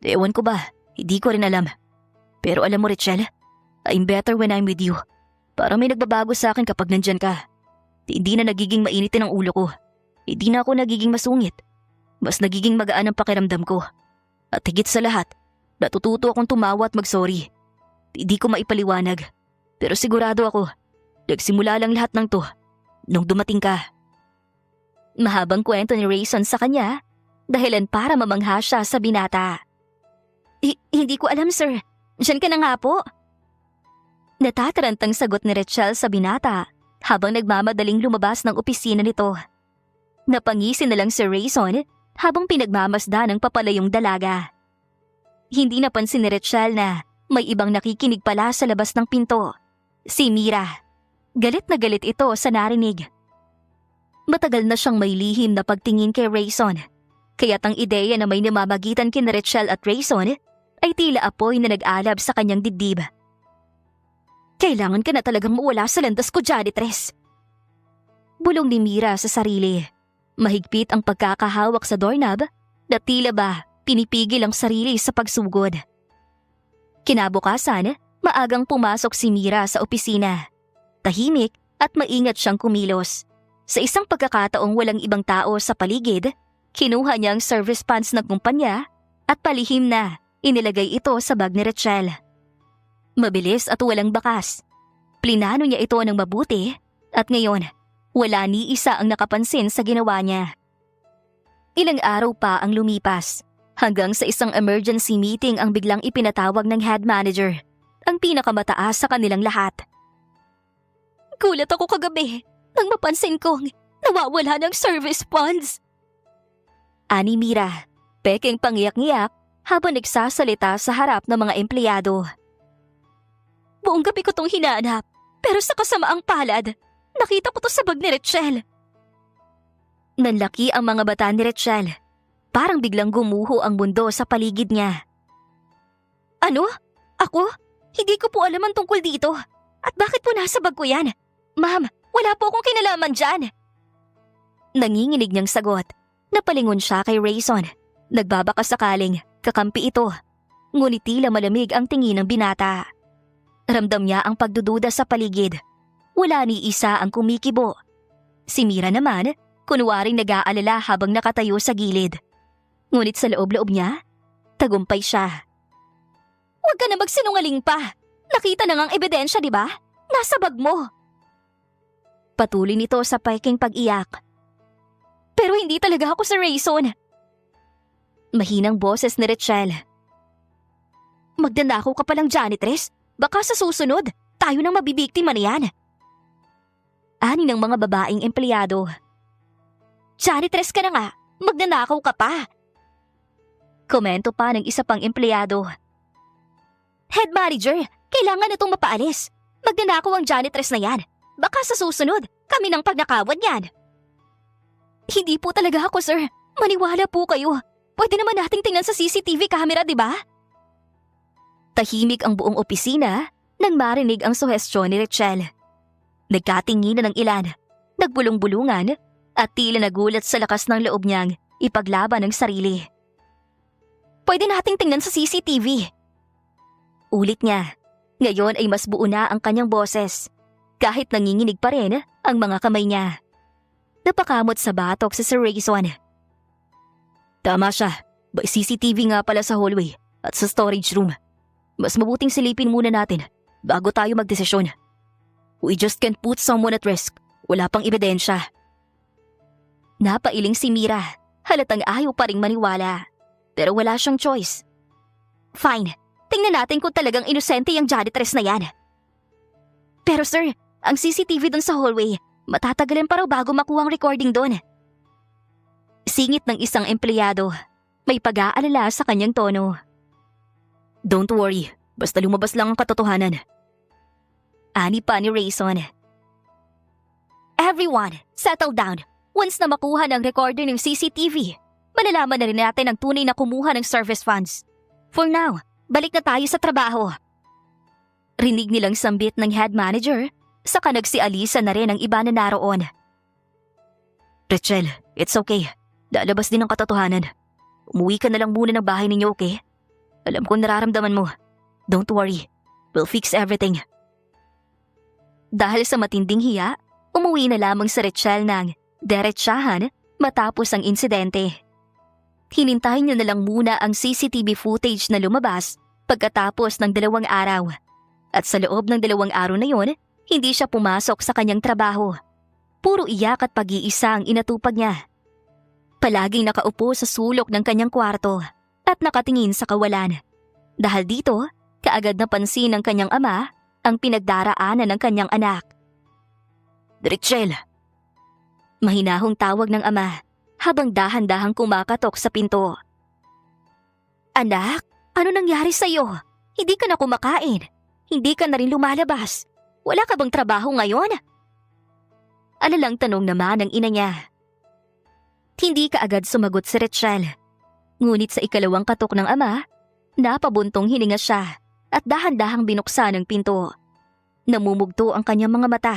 Ewan ko ba, hindi ko rin alam. Pero alam mo, Rachel, I'm better when I'm with you. Parang may nagbabago sa akin kapag nandyan ka. Hindi na nagiging mainitin ang ulo ko. Hindi na ako nagiging masungit. Mas nagiging magaan ang pakiramdam ko. At higit sa lahat, natututo akong tumawa at mag-sorry. Hindi ko maipaliwanag. Pero sigurado ako, nagsimula lang lahat ng to nung dumating ka. Mahabang kwento ni Rayson sa kanya, dahilan para mamangha siya sa binata. Hindi ko alam, sir. Diyan ka na nga po. Natatarantang sagot ni Rachel sa binata habang nagmamadaling lumabas ng opisina nito. Napangisin na lang si Rayson habang pinagmamasda ng papalayong dalaga. Hindi napansin ni Rachel na may ibang nakikinig pala sa labas ng pinto. Si Mira. Galit na galit ito sa narinig. Matagal na siyang may lihim na pagtingin kay Rayson. Kaya't ang ideya na may namamagitan kina Rachel at Rayson ay tila apoy na nag-alab sa kanyang dibdib. Kailangan ka na talagang mawala sa landas ko, janitress. Bulong ni Mira sa sarili. Mahigpit ang pagkakahawak sa doorknob na tila ba pinipigil ang sarili sa pagsugod. Kinabukasan, maagang pumasok si Mira sa opisina. Tahimik at maingat siyang kumilos. Sa isang pagkakataong walang ibang tao sa paligid, kinuha niya ang service pants ng kumpanya at palihim na inilagay ito sa bag ni Rachel. Mabilis at walang bakas. Plinano niya ito ng mabuti at ngayon, wala ni isa ang nakapansin sa ginawa niya. Ilang araw pa ang lumipas hanggang sa isang emergency meeting ang biglang ipinatawag ng head manager, ang pinakamataas sa kanilang lahat. Gulat ako kagabi nang mapansin kong nawawala ng service funds. Ani Mira, pekeng pangiyak-ngiyak habang nagsasalita sa harap ng mga empleyado. Buong gabi ko tong hinahanap, pero sa kasamaang palad, nakita ko to sa bag ni Rachel. Nanlaki ang mga bata ni Rachel. Parang biglang gumuho ang mundo sa paligid niya. Ano? Ako? Hindi ko po alam ang tungkol dito. At bakit po nasa bag ko yan? Ma'am, wala po akong kinalaman dyan. Nanginginig niyang sagot. Napalingon siya kay Rayson. Nagbabaka sakaling kakampi ito. Ngunit tila malamig ang tingin ng binata. Ramdam niya ang pagdududa sa paligid. Wala ni isa ang kumikibo. Si Mira naman, kunwaring nag-aalala habang nakatayo sa gilid. Ngunit sa loob-loob niya, tagumpay siya. Huwag ka na magsinungaling pa. Nakita na ngang ebidensya, di ba? Nasa bag mo. Patuloy nito sa paiking pag-iyak. Pero hindi talaga ako si Rayson. Mahinang boses ni Richelle. Magdanakaw ka palang janitress. Baka sa susunod, tayo nang mabibiktima na yan. Ani ng mga babaeng empleyado. Janitress ka na nga, magnanakaw ka pa. Komento pa ng isa pang empleyado. Head manager, kailangan na itong mapaalis. Magnanakaw ang janitress na yan. Baka sa susunod, kami nang pagnakawan yan. Hindi po talaga ako, sir. Maniwala po kayo. Pwede naman nating tingnan sa CCTV camera, di ba? Tahimik ang buong opisina nang marinig ang suhestyon ni Richelle. Nagkatinginan ng ilan, nagbulong-bulungan at tila nagulat sa lakas ng loob niyang ipaglaban ang sarili. Pwede nating tingnan sa CCTV. Ulit niya. Ngayon ay mas buo na ang kanyang boses. Kahit nanginginig pa rin ang mga kamay niya. Napakamot sa batok si Sir Rayson. Tama siya. May CCTV nga pala sa hallway at sa storage room. Mas mabuting silipin muna natin bago tayo magdesisyon. We just can't put someone at risk. Wala pang ebidensya. Napailing si Mira. Halatang ayaw pa ring maniwala. Pero wala siyang choice. Fine. Tingnan natin kung talagang inosente yung janitress na yan. Pero sir, ang CCTV dun sa hallway, matatagalan pa raw bago makuha ang recording doon. Singit ng isang empleyado. May pag-aalala sa kanyang tono. Don't worry, basta lumabas lang ang katotohanan. Ani pa ni Rayson. Everyone, settle down. Once na makuha ng recorder ng CCTV, malalaman na rin natin ang tunay na kumuha ng service funds. For now, balik na tayo sa trabaho. Rinig nilang sambit ng head manager, saka nagsialisa na rin ang iba na naroon. Richelle, it's okay. Lalabas din ang katotohanan. Umuwi ka na lang muna ng bahay ninyo, okay? Alam kong nararamdaman mo. Don't worry. We'll fix everything. Dahil sa matinding hiya, umuwi na lamang si Richelle ng deretsahan matapos ang insidente. Hinintay niya na lang muna ang CCTV footage na lumabas pagkatapos ng 2 araw. At sa loob ng 2 araw na yon, hindi siya pumasok sa kanyang trabaho. Puro iyak at pag-iisa ang inatupag niya. Palaging nakaupo sa sulok ng kanyang kwarto at nakatingin sa kawalan. Dahil dito, kaagad napansin ng kanyang ama ang pinagdaraanan ng kanyang anak. Richelle! Mahinahong tawag ng ama habang dahan-dahang kumakatok sa pinto. Anak, ano nangyari sa'yo? Hindi ka na kumakain. Hindi ka na rin lumalabas. Wala ka bang trabaho ngayon? Alalang tanong naman ng ina niya. Hindi kaagad sumagot si Richelle. Ngunit sa ikalawang katok ng ama, napabuntong hininga siya at dahan-dahang binuksan ang pinto. Namumugto ang kanyang mga mata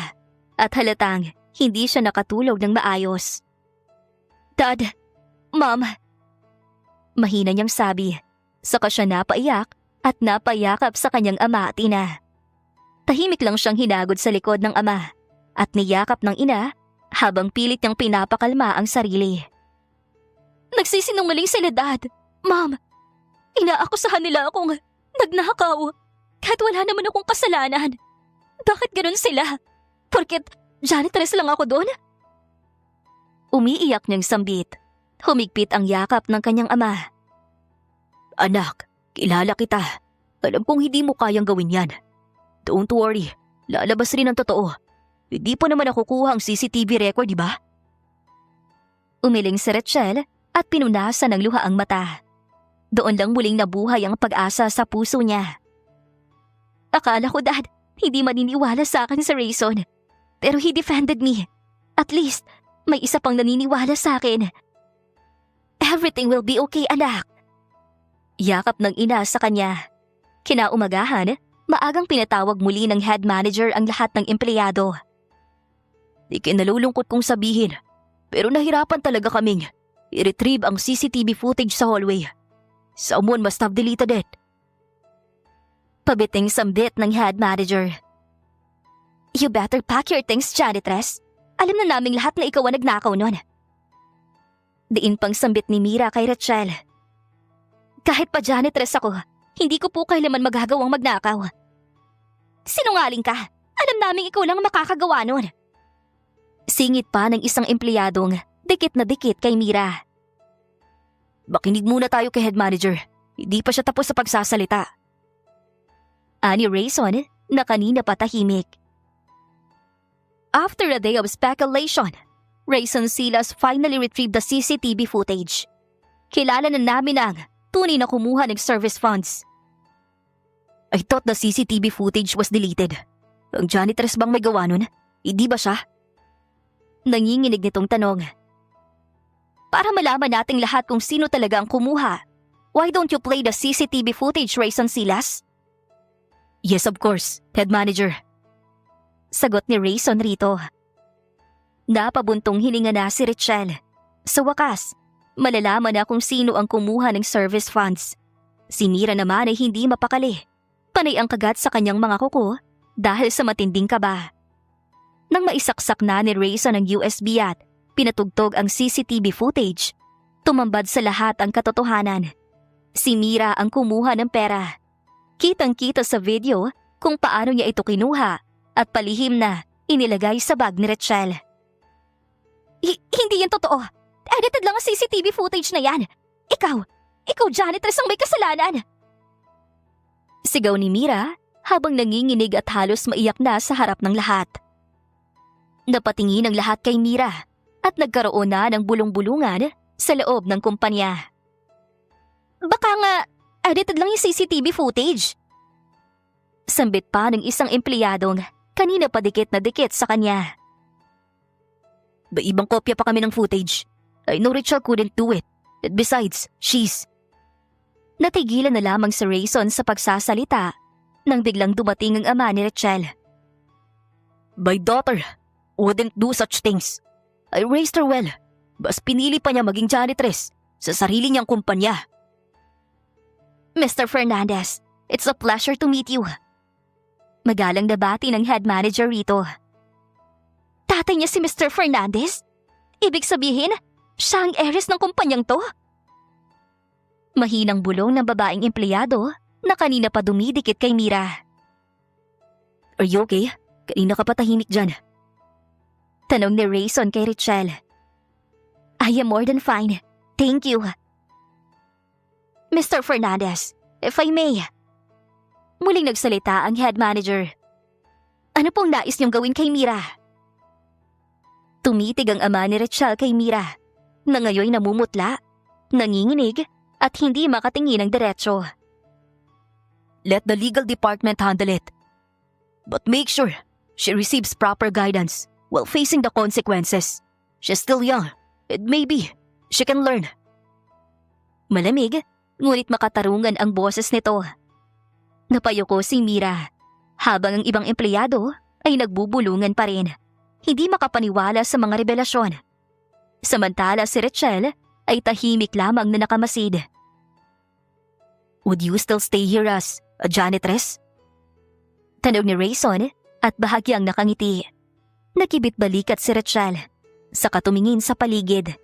at halatang hindi siya nakatulog ng maayos. Dad, Mom. Mahina niyang sabi. Saka siya napaiyak at napayakap sa kanyang ama at ina. Tahimik lang siyang hinagod sa likod ng ama at niyakap ng ina habang pilit niyang pinapakalma ang sarili. Nagsisinungaling sila, Dad. Mom, inaakusahan nila akong nagnakaw kahit wala naman akong kasalanan. Bakit ganun sila? Porket janitress lang ako doon? Umiiyak niyang sambit. Humigpit ang yakap ng kanyang ama. Anak, kilala kita. Alam kong hindi mo kayang gawin yan. Don't worry, lalabas rin ang totoo. Hindi pa naman nakukuha ang CCTV record, di ba? Umiling si Richelle at pinunasan ng luha ang mata. Doon lang muling nabuhay ang pag-asa sa puso niya. Akala ko, Dad, hindi maniniwala sa akin si Rayson. Pero he defended me. At least, may isa pang naniniwala sa akin. Everything will be okay, anak. Yakap ng ina sa kanya. Kinaumagahan, Maagang pinatawag muli ng head manager ang lahat ng empleyado. Di kinalulungkot kong sabihin, pero nahirapan talaga kaming i-retrieve ang CCTV footage sa hallway. Someone must have deleted it. Pabiting sambit ng head manager. You better pack your things, janitress. Alam na naming lahat na ikaw ang nagnakaw nun. Diin pang sambit ni Mira kay Rachel. Kahit pa janitress ako, hindi ko po kailanman magagawang magnakaw. Sinungaling ka. Alam naming ikaw lang makakagawa nun. Singit pa ng isang empleyadong dikit na dikit kay Mira. Makinig muna tayo kay head manager. Hindi pa siya tapos sa pagsasalita. Ani Rayson na kanina pa tahimik. After a day of speculation, Rayson Silas finally retrieved the CCTV footage. Kilala na namin ang tunay na kumuha ng service funds. I thought the CCTV footage was deleted. Ang janitress bang may gawa nun? Hindi ba siya? Nanginginig nitong tanong. Para malaman nating lahat kung sino talaga ang kumuha, why don't you play the CCTV footage, Rayson Silas? Yes, of course, head manager. Sagot ni Rayson rito. Napabuntong hininga na si Rachel. Sa wakas, malalaman na kung sino ang kumuha ng service funds. Si Mira naman ay hindi mapakali. Panay ang kagat sa kanyang mga kuko dahil sa matinding kaba. Nang maisaksak na ni Rayson ang USB at pinatugtog ang CCTV footage, tumambad sa lahat ang katotohanan. Si Mira ang kumuha ng pera. Kitang-kita sa video kung paano niya ito kinuha at palihim na inilagay sa bag ni Rachel. Hindi yan totoo. Edited lang ang CCTV footage na yan. Ikaw janitress ang may kasalanan. Sigaw ni Mira habang nanginginig at halos maiyak na sa harap ng lahat. Napatingin ang lahat kay Mira at nagkaroon na ng bulong-bulungan sa loob ng kumpanya. Baka nga edited lang yung CCTV footage. Sambit pa ng isang empleyadong kanina pa dikit na dikit sa kanya. Ba ibang kopya pa kami ng footage. I know Rachel couldn't do it. And besides, she's... Natigilan na lamang si Rayson sa pagsasalita nang biglang dumating ang ama ni Rachel. My daughter wouldn't do such things. I raised her well. Bas pinili pa niya maging janitress sa sarili niyang kumpanya. Mr. Fernandez, it's a pleasure to meet you. Magalang na bati ng head manager rito. Tatay niya si Mr. Fernandez? Ibig sabihin, siya ang heiress ng kumpanyang to? Mahinang bulong ng babaeng empleyado na kanina pa dumidikit kay Mira. Are you okay? Kanina ka pa tahimik dyan. Tanong ni Rayson kay Rachel. I am more than fine. Thank you. Mr. Fernandez, if I may. Muling nagsalita ang head manager. Ano pong nais niyong gawin kay Mira? Tumitig ang ama ni Rachel kay Mira na ngayon namumutla, nanginginig at hindi makatingin ng diretso. Let the legal department handle it. But make sure she receives proper guidance while facing the consequences. She's still young and maybe she can learn. Malamig, ngunit makatarungan ang boses nito. Napayuko si Mira habang ang ibang empleyado ay nagbubulungan pa rin. Hindi makapaniwala sa mga revelasyon. Samantala si Rachel ay tahimik lamang na nakamasid. Would you still stay here as a janitress? Tanong ni Rayson at bahagyang nakangiti. Nakibit balikat si Rachel, saka tumingin sa paligid.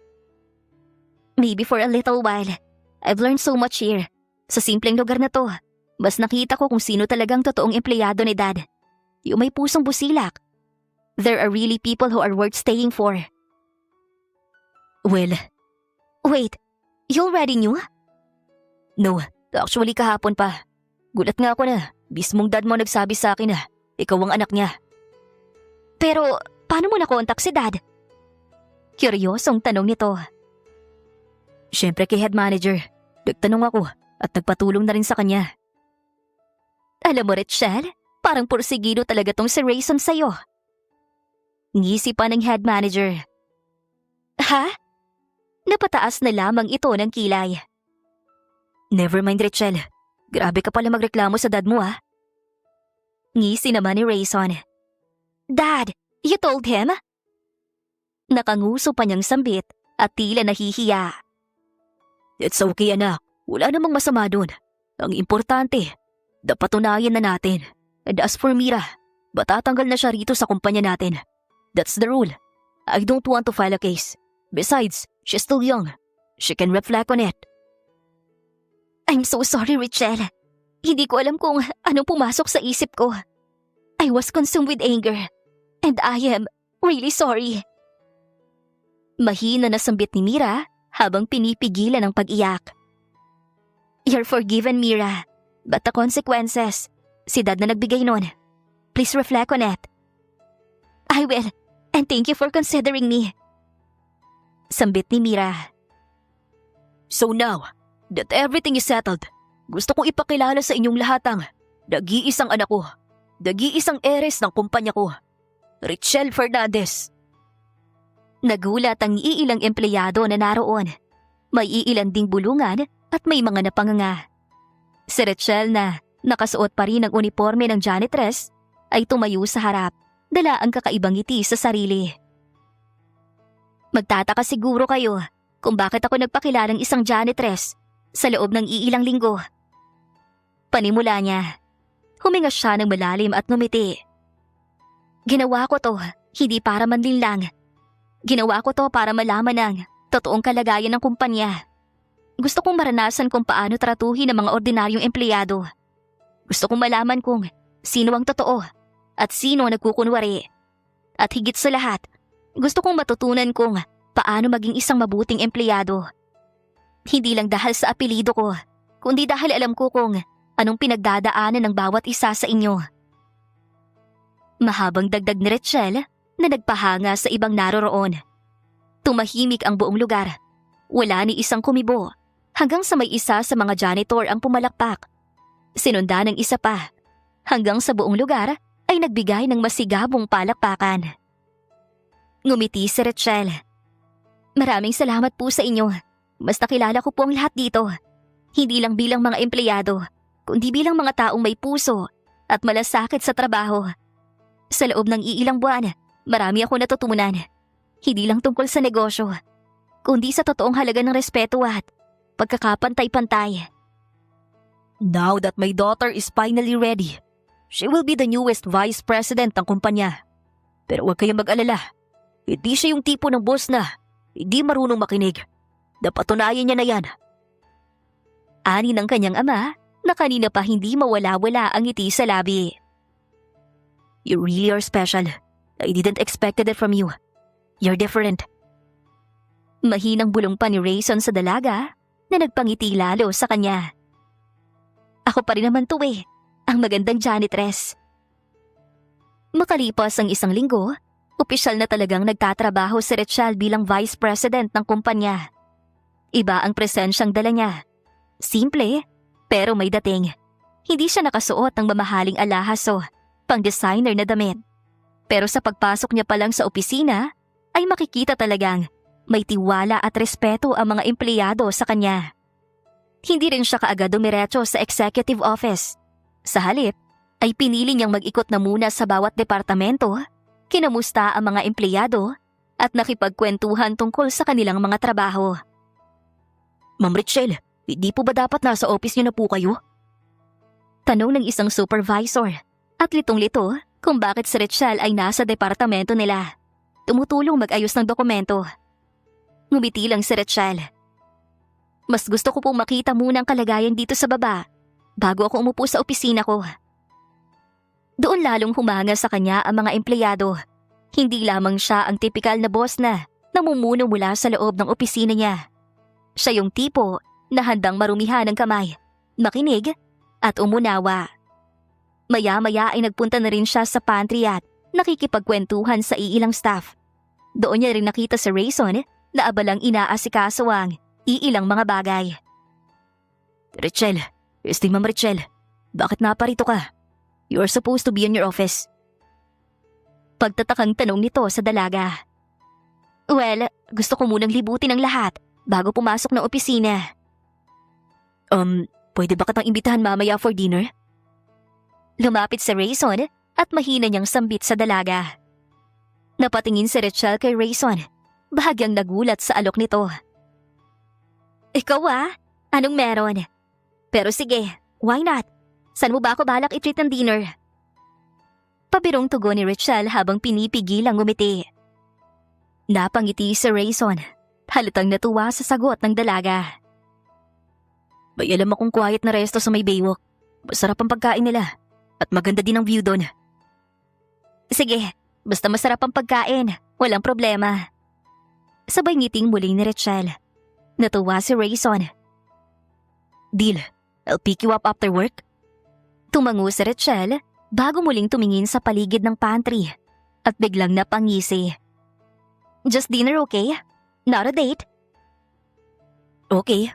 Maybe for a little while. I've learned so much here. Sa simpleng lugar na to, mas nakita ko kung sino talagang totoong empleyado ni Dad. Yung may pusong busilak. There are really people who are worth staying for. Well, wait, you already knew? No, actually kahapon pa. Gulat nga ako na, mismong dad mo nagsabi sa akin na ikaw ang anak niya. Pero, paano mo nakontak si Dad? Kuryosong tanong nito. Siyempre kay head manager, nagtanong ako at nagpatulong na rin sa kanya. Alam mo Rachel, parang porsigido talaga tong si Rayson sa'yo. Ngisi pa ng head manager. Ha? Napataas na lamang ito ng kilay. Never mind Rachel, grabe ka pala magreklamo sa dad mo ah. Ngisi naman ni Rayson. Dad, you told him? Nakanguso pa niyang sambit at tila nahihiya. It's okay anak, wala namang masama dun. Ang importante, napatunayan na natin. And as for Mira, matatanggal na siya rito sa kumpanya natin. That's the rule. I don't want to file a case. Besides, she's still young. She can reflect on it. I'm so sorry, Richelle. Hindi ko alam kung anong pumasok sa isip ko. I was consumed with anger. And I am really sorry. Mahina na sambit ni Mira habang pinipigilan ang pag-iyak. You're forgiven, Mira. But the consequences, si Dad na nagbigay nun. Please reflect on it. I will, and thank you for considering me. Sambit ni Mira. So now, that everything is settled, gusto kong ipakilala sa inyong lahat ang nag-iisang anak ko, nag-iisang eres ng kumpanya ko, Richelle Fernandez. Nagulat ang iilang empleyado na naroon. May iilan ding bulungan at may mga napanganga. Si Richelle na nakasuot pa rin ang uniforme ng janitress ay tumayo sa harap, dala ang kakaibang ngiti sa sarili. Magtataka siguro kayo kung bakit ako nagpakilalang isang janitress sa loob ng iilang linggo. Panimula niya. Huminga siya ng malalim at ngumiti. Ginawa ko to, hindi para manlinlang. Ginawa ko to para malaman ang totoong kalagayan ng kumpanya. Gusto kong maranasan kung paano tratuhin ang mga ordinaryong empleyado. Gusto kong malaman kung sino ang totoo at sino ang nagkukunwari. At higit sa lahat, gusto kong matutunan kung paano maging isang mabuting empleyado. Hindi lang dahil sa apelido ko, kundi dahil alam ko kung anong pinagdadaanan ng bawat isa sa inyo. Mahabang dagdag ni Richelle na nagpahanga sa ibang naroroon. Tumahimik ang buong lugar. Wala ni isang kumibo hanggang sa may isa sa mga janitor ang pumalakpak. Sinunda ng isa pa hanggang sa buong lugar ay nagbigay ng masigabong palakpakan. Ngumiti si Richelle. Maraming salamat po sa inyo. Mas nakilala ko po ang lahat dito. Hindi lang bilang mga empleyado, kundi bilang mga taong may puso at malasakit sa trabaho. Sa loob ng iilang buwan, marami ako natutunan. Hindi lang tungkol sa negosyo, kundi sa totoong halaga ng respeto at pagkakapantay-pantay. Now that my daughter is finally ready, she will be the newest vice president ng kumpanya. Pero huwag kayong mag-alala. Hindi siya yung tipo ng boss na hindi marunong makinig. Napatunayan niya na yan. Ani ng kanyang ama na kanina pa hindi mawala-wala ang ngiti sa labi. You really are special. I didn't expect it from you. You're different. Mahinang bulong pa ni Rayson sa dalaga na nagpangiti lalo sa kanya. Ako pa rin naman to ang magandang janitress. Makalipas ang isang linggo, opisyal na talagang nagtatrabaho si Richelle bilang vice president ng kumpanya. Iba ang presensyang dala niya. Simple, pero may dating. Hindi siya nakasuot ng mamahaling alahas o pang-designer na damit. Pero sa pagpasok niya pa lang sa opisina, ay makikita talagang may tiwala at respeto ang mga empleyado sa kanya. Hindi rin siya kaagad dumiretso sa executive office. Sa halip, ay pinili niyang mag-ikot na muna sa bawat departamento, kinamusta ang mga empleyado at nakipagkwentuhan tungkol sa kanilang mga trabaho. Ma'am Richelle, hindi po ba dapat nasa office niyo na po kayo? Tanong ng isang supervisor at litong-lito kung bakit si Richelle ay nasa departamento nila. Tumutulong mag-ayos ng dokumento. Ngumiti lang si Richelle. Mas gusto ko pong makita muna ang kalagayan dito sa baba bago ako umupo sa opisina ko. Doon lalong humanga sa kanya ang mga empleyado. Hindi lamang siya ang tipikal na boss na namumuno mula sa loob ng opisina niya. Siya yung tipo na handang marumihan ng kamay, makinig at umunawa. Maya-maya ay nagpunta na rin siya sa pantry at nakikipagkwentuhan sa iilang staff. Doon niya rin nakita si Rayson na abalang inaasikaso ang iilang mga bagay. Richelle, Ma'am Richelle, bakit naparito ka? You're supposed to be in your office. Pagtatakang tanong nito sa dalaga. Well, gusto ko munang libutin ang lahat bago pumasok ng opisina. Pwede ba kitang imbitahan mamaya for dinner? Lumapit si Rayson at mahina niyang sambit sa dalaga. Napatingin si Rachel kay Rayson, bahagyang nagulat sa alok nito. Ikaw anong meron? Pero sige, why not? Saan mo ba ako balak i-treat ng dinner? Pabirong tugon ni Rachel habang pinipigilang ngumiti. Napangiti si Rayson, halatang natuwa sa sagot ng dalaga. May alam akong quiet na resto sa may Baywalk. Masarap ang pagkain nila at maganda din ang view doon. Sige, basta masarap ang pagkain, walang problema. Sabay ngiting muling ni Rachel. Natuwa si Rayson. Deal, I'll pick you up after work. Tumango si Rachel bago muling tumingin sa paligid ng pantry at biglang napangisi. Just dinner, okay? Not a date? Okay,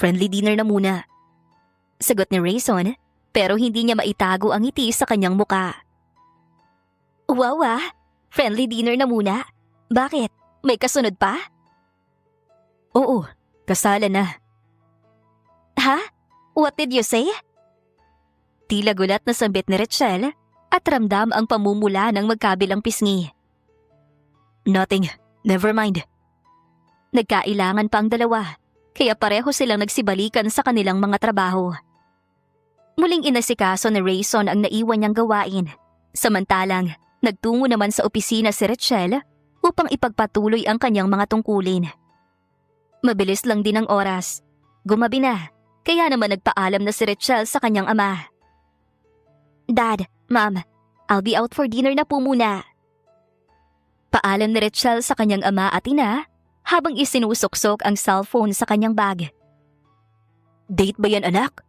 friendly dinner na muna. Sagot ni Rayson pero hindi niya maitago ang ngiti sa kanyang muka. Wow friendly dinner na muna. Bakit? May kasunod pa? Oo, kasalan na. Ha? What did you say? Tila gulat na sambit ni Rachel at ramdam ang pamumula ng magkabilang pisngi. Nothing, never mind. Nagkailangan pa ang dalawa, kaya pareho silang nagsibalikan sa kanilang mga trabaho. Muling inasikaso ni Rayson ang naiwan niyang gawain, samantalang nagtungo naman sa opisina si Rachel upang ipagpatuloy ang kanyang mga tungkulin. Mabilis lang din ang oras. Gumabi na, kaya naman nagpaalam na si Rachel sa kanyang ama. Dad, Mom, I'll be out for dinner na po muna. Paalam ni Rachel sa kanyang ama at ina habang isinusuksok ang cellphone sa kanyang bag. Date ba yan, anak?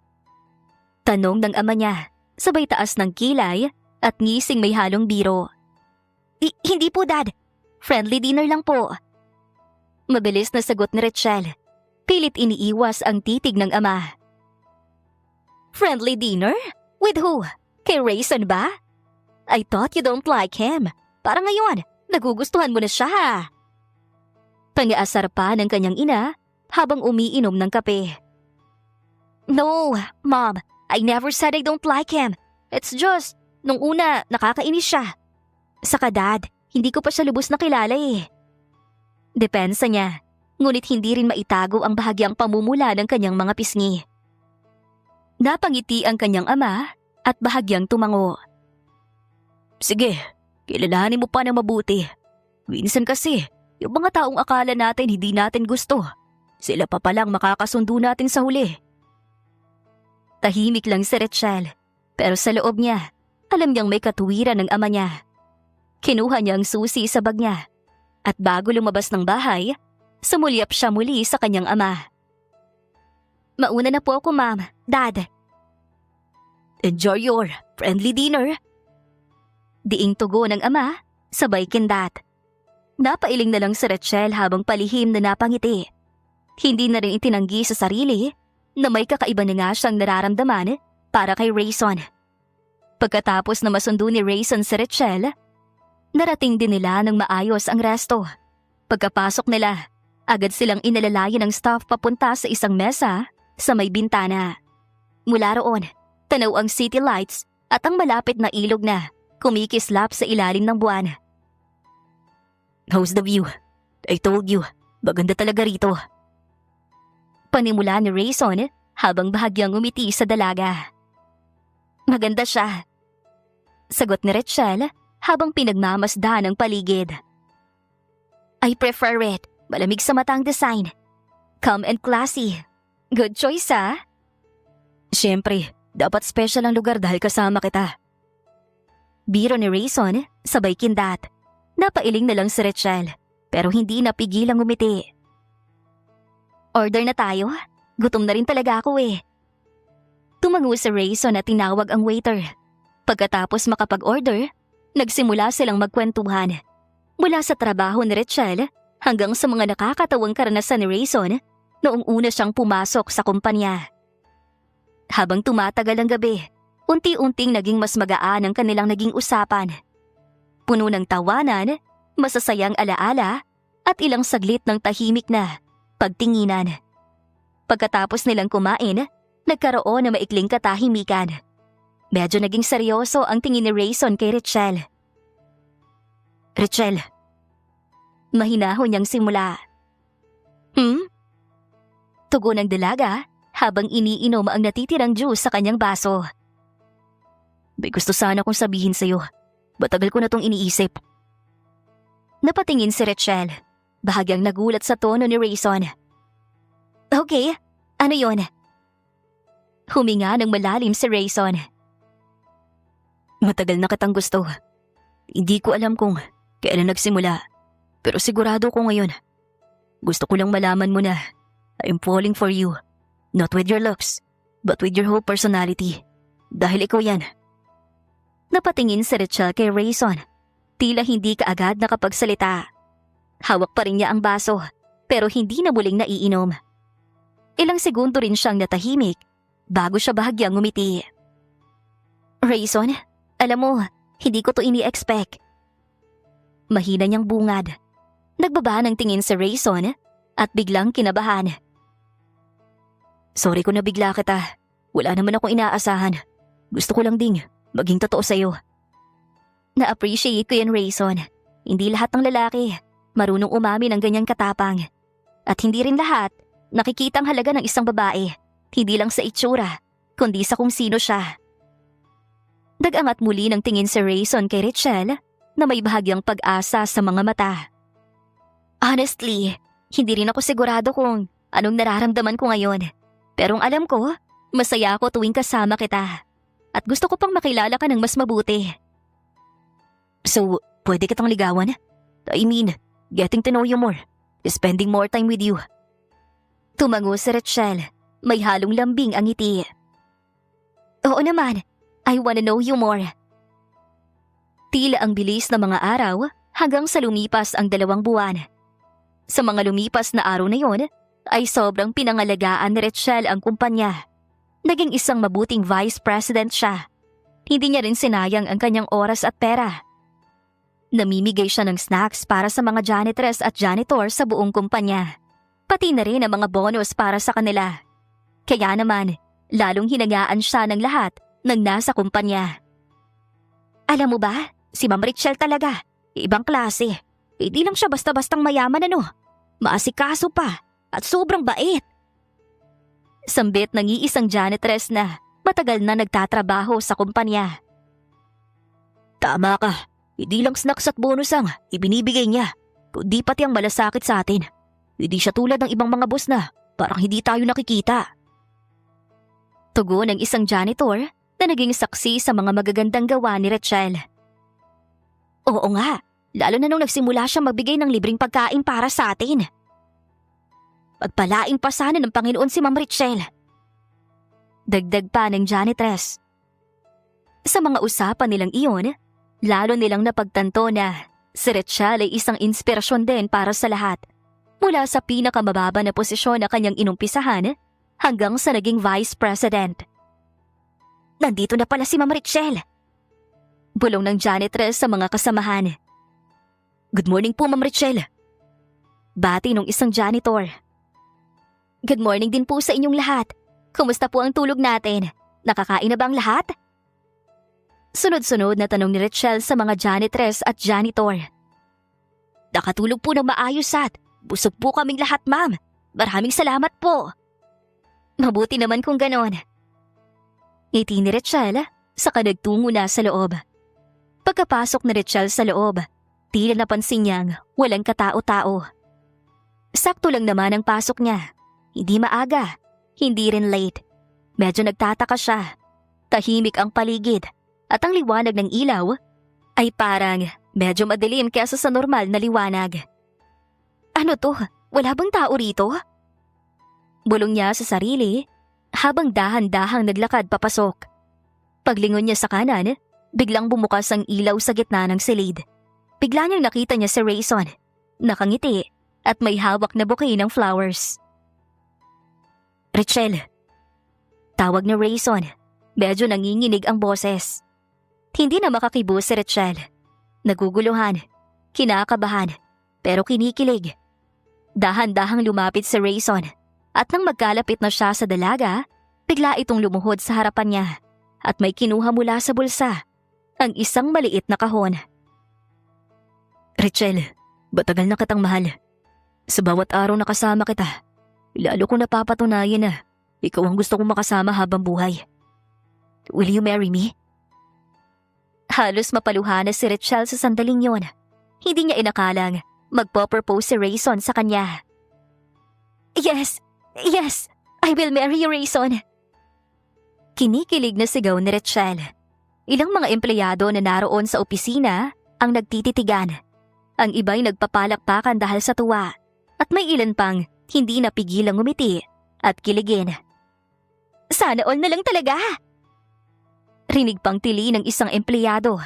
Tanong ng ama niya, sabay taas ng kilay at ngising may halong biro. Hindi po, Dad. Friendly dinner lang po. Mabilis na sagot ni Rachel. Pilit iniiwas ang titig ng ama. Friendly dinner? With who? Kay Rayson ba? I thought you don't like him. Parang ngayon, nagugustuhan mo na siya. Pangaasar pa ng kanyang ina habang umiinom ng kape. No, Mom. I never said I don't like him. It's just, nung una, nakakainis siya. Saka Dad, hindi ko pa siya lubos na kilala eh. Depensa niya, ngunit hindi rin maitago ang bahagyang pamumula ng kanyang mga pisngi. Napangiti ang kanyang ama at bahagyang tumango. Sige, kilalanin mo pa ng mabuti. Minsan kasi, yung mga taong akala natin hindi natin gusto, sila pa palang makakasundo natin sa huli. Tahimik lang si Rachel, pero sa loob niya, alam niyang may katuwiran ng ama niya. Kinuha niya ang susi sa bag niya, at bago lumabas ng bahay, sumulyap siya muli sa kanyang ama. Mauna na po ako, Ma'am. Dad. Enjoy your friendly dinner. Diing tugo ng ama, sabay kindat. Napailing na lang si Rachel habang palihim na napangiti. Hindi na rin itinanggi sa sarili na may kakaiba na nga siyang nararamdaman para kay Rayson. Pagkatapos na masundo ni Rayson si Rachel, narating din nila ng maayos ang resto. Pagkapasok nila, agad silang inalalayan ng staff papunta sa isang mesa sa may bintana. Mula roon, tanaw ang city lights at ang malapit na ilog na kumikislap sa ilalim ng buwan. How's the view? I told you, maganda talaga rito. Panimula ni Rayson habang bahagyang umiti sa dalaga. Maganda siya. Sagot ni Rachel habang pinagmamasdan ang paligid. I prefer it. Malamig sa mata ang design. Calm and classy. Good choice, ha? Siyempre, dapat special ang lugar dahil kasama kita. Biro ni Rayson, sabay kindat. Napailing na lang si Rachel, pero hindi napigilang umiti. Order na tayo? Gutom na rin talaga ako eh. Tumango si Rayson at tinawag ang waiter. Pagkatapos makapag-order, nagsimula silang magkwentuhan. Mula sa trabaho ni Rachel hanggang sa mga nakakatawang karanasan ni Rayson noong una siyang pumasok sa kumpanya. Habang tumatagal ang gabi, unti-unting naging mas magaan ang kanilang naging usapan. Puno ng tawanan, masasayang alaala at ilang saglit ng tahimik na pagtinginan. Pagkatapos nilang kumain, nagkaroon ng maikling katahimikan. Medyo naging seryoso ang tingin ni Rayson kay Richelle. Richelle. Mahinahon niyang simula. Tugon ng dalaga habang iniinom ang natitirang juice sa kanyang baso. May gusto sana kong sabihin sa'yo. Matagal ko na tong iniisip. Napatingin si Richelle. Bahagyang nagulat sa tono ni Rayson. Okay, ano yon? Huminga ng malalim si Rayson. Matagal na kitang gusto. Hindi ko alam kung kailan nagsimula. Pero sigurado ko ngayon. Gusto ko lang malaman mo na I'm falling for you. Not with your looks, but with your whole personality. Dahil ikaw yan. Napatingin si Richelle kay Rayson. Tila hindi kaagad nakapagsalita. Hawak pa rin niya ang baso, pero hindi na muling naiinom. Ilang segundo rin siyang natahimik bago siya bahagyang ngumiti. Rayson, alam mo, hindi ko to ini-expect. Mahina niyang bungad. Nagbaba ng tingin si Rayson at biglang kinabahan. Sorry kung nabigla kita. Wala naman akong inaasahan. Gusto ko lang ding maging totoo sa'yo. Na-appreciate ko yan, Rayson. Hindi lahat ng lalaki marunong umamin ng ganyang katapang. At hindi rin lahat nakikita ang halaga ng isang babae. Hindi lang sa itsura, kundi sa kung sino siya. Dagangat muli ng tingin si Rayson kay Richelle na may bahagyang pag-asa sa mga mata. Honestly, hindi rin ako sigurado kung anong nararamdaman ko ngayon. Pero ang alam ko, masaya ako tuwing kasama kita. At gusto ko pang makilala ka ng mas mabuti. So, pwede kitang ligawan? I mean, getting to know you more. Spending more time with you. Tumango si Richelle. May halong lambing ang ngiti. Oo naman. I wanna know you more. Tila ang bilis ng mga araw hanggang sa lumipas ang 2 buwan. Sa mga lumipas na araw na yon, ay sobrang pinangalagaan ni Richelle ang kumpanya. Naging isang mabuting vice president siya. Hindi niya rin sinayang ang kanyang oras at pera. Namimigay siya ng snacks para sa mga janitress at janitor sa buong kumpanya. Pati na rin ang mga bonus para sa kanila. Kaya naman, lalong hinagaan siya ng lahat ng nasa kumpanya. Alam mo ba, si Ma'am Richelle talaga, ibang klase. Hindi lang siya basta-bastang mayaman maasikaso pa at sobrang bait. Sambit ng iisang janitress na matagal na nagtatrabaho sa kumpanya. Tama ka. Hindi lang snacks at bonus ang ibinibigay niya, kundi pati ang malasakit sa atin. Hindi siya tulad ng ibang mga boss na parang hindi tayo nakikita. Tugon ng isang janitor na naging saksi sa mga magagandang gawa ni Richelle. Oo nga, lalo na nung nagsimula siyang magbigay ng libreng pagkain para sa atin. Pagpalaing pa sana ng Panginoon si Ma'am Richelle. Dagdag pa ng janitress. Sa mga usapan nilang iyon, lalo nilang napagtanto na si Richelle ay isang inspirasyon din para sa lahat. Mula sa pinakamababa na posisyon na kanyang inumpisahan hanggang sa naging vice president. Nandito na pala si Ma'am Richelle. Bulong ng janitress sa mga kasamahan. Good morning po, Ma'am Richelle. Bati nung isang janitor. Good morning din po sa inyong lahat. Kumusta po ang tulog natin? Nakakain na ba ang lahat? Sunod-sunod na tanong ni Richelle sa mga janitress at janitor. Nakatulog po ng maayos at busog po kaming lahat, ma'am. Maraming salamat po. Mabuti naman kung ganon. Ngiti ni Richelle saka nagtungo na sa loob. Pagkapasok ni Richelle sa loob, tila napansin niyang walang katao-tao. Sakto lang naman ang pasok niya. Hindi maaga, hindi rin late. Medyo nagtataka siya. Tahimik ang paligid at ang liwanag ng ilaw ay parang medyo madilim kaysa sa normal na liwanag. Ano to? Wala bang tao rito? Bulong niya sa sarili habang dahan-dahang naglakad papasok. Paglingon niya sa kanan, biglang bumukas ang ilaw sa gitna ng silid. Bigla niyang nakita niya si Rayson, nakangiti at may hawak na bouquet ng flowers. Richelle. Tawag ni Rayson. Medyo nanginginig ang boses. Hindi na makakibo si Richelle. Naguguluhan, kinakabahan, pero kinikilig. Dahan-dahang lumapit si Rayson at nang magkalapit na siya sa dalaga, bigla itong lumuhod sa harapan niya at may kinuha mula sa bulsa, ang isang maliit na kahon. Richelle, batagal na kitang mahal. Sa bawat araw na kasama kita, lalo kong napapatunayan na ikaw ang gusto kong makasama habang buhay. Will you marry me? Halos mapaluha na si Richelle sa sandaling yon. Hindi niya inakalang magpo-propose si Rayson sa kanya. Yes! Yes! I will marry you, Rayson! Kinikilig na sigaw ni Richelle. Ilang mga empleyado na naroon sa opisina ang nagtititigan. Ang iba'y nagpapalakpakan dahil sa tuwa at may ilan pang hindi napigilang ngumiti at kiligin. Sana all na lang talaga! Rinig pang tili ng isang empleyado.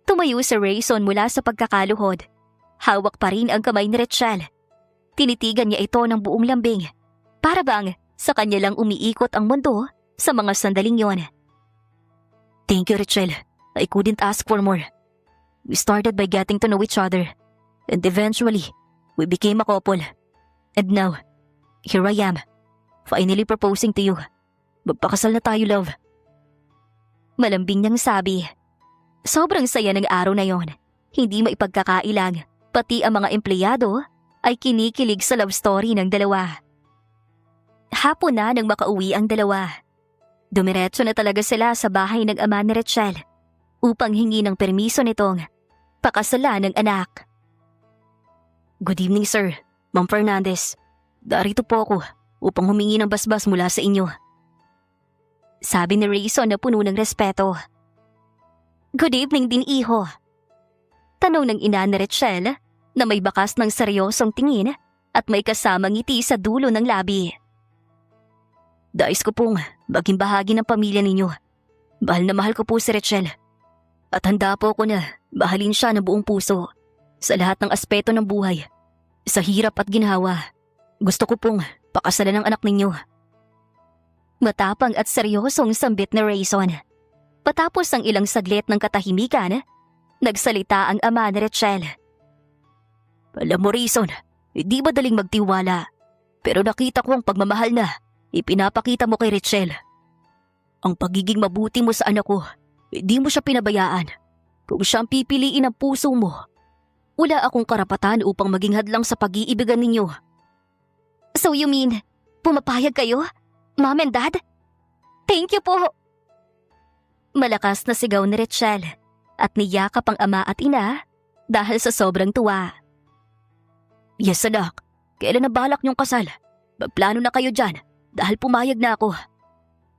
Tumayo si Rayson mula sa pagkakaluhod. Hawak pa rin ang kamay ni Richelle. Tinitigan niya ito ng buong lambing. Para bang sa kanya lang umiikot ang mundo sa mga sandaling yon. Thank you, Richelle. I couldn't ask for more. We started by getting to know each other. And eventually, we became a couple. And now, here I am. Finally proposing to you. Magpakasal na tayo, love. Malambing niyang sabi. Sobrang saya ng araw na yon. Hindi maipagkakailang. Pati ang mga empleyado ay kinikilig sa love story ng dalawa. Hapon na nang makauwi ang dalawa. Dumiretso na talaga sila sa bahay ng ama ni Richelle upang hingi ng permiso nitong pakasalan ng anak. Good evening, sir. Ma'am Fernandez. Darito po ako upang humingi ng basbas mula sa inyo. Sabi ni Rayson na puno ng respeto. Good evening din, iho. Tanong ng ina ni Richelle na may bakas ng seryosong tingin at may kasamang ngiti sa dulo ng labi. Dais ko pong maging bahagi ng pamilya ninyo. Mahal na mahal ko po si Richelle. At handa po ako na mahalin siya ng buong puso sa lahat ng aspeto ng buhay. Sa hirap at ginhawa. Gusto ko pong pakasalan ng anak ninyo. Matapang at seryosong sambit ni Rayson. Patapos ang ilang saglit ng katahimikan, nagsalita ang ama ni Richelle. Alam mo, Rayson, hindi madaling magtiwala. Pero nakita ko ang pagmamahal na ipinapakita mo kay Richelle. Ang pagiging mabuti mo sa anak ko, hindi mo siya pinabayaan. Kung siyang pipiliin ang puso mo, wala akong karapatan upang maging hadlang sa pag-iibigan ninyo. So you mean, pumapayag kayo? Mom and Dad? Thank you po! Malakas na sigaw ni Richelle at niyakap ang ama at ina dahil sa sobrang tuwa. Yes, anak. Kailan na balak niyong kasal? Magplano na kayo dyan. Dahil pumayag na ako.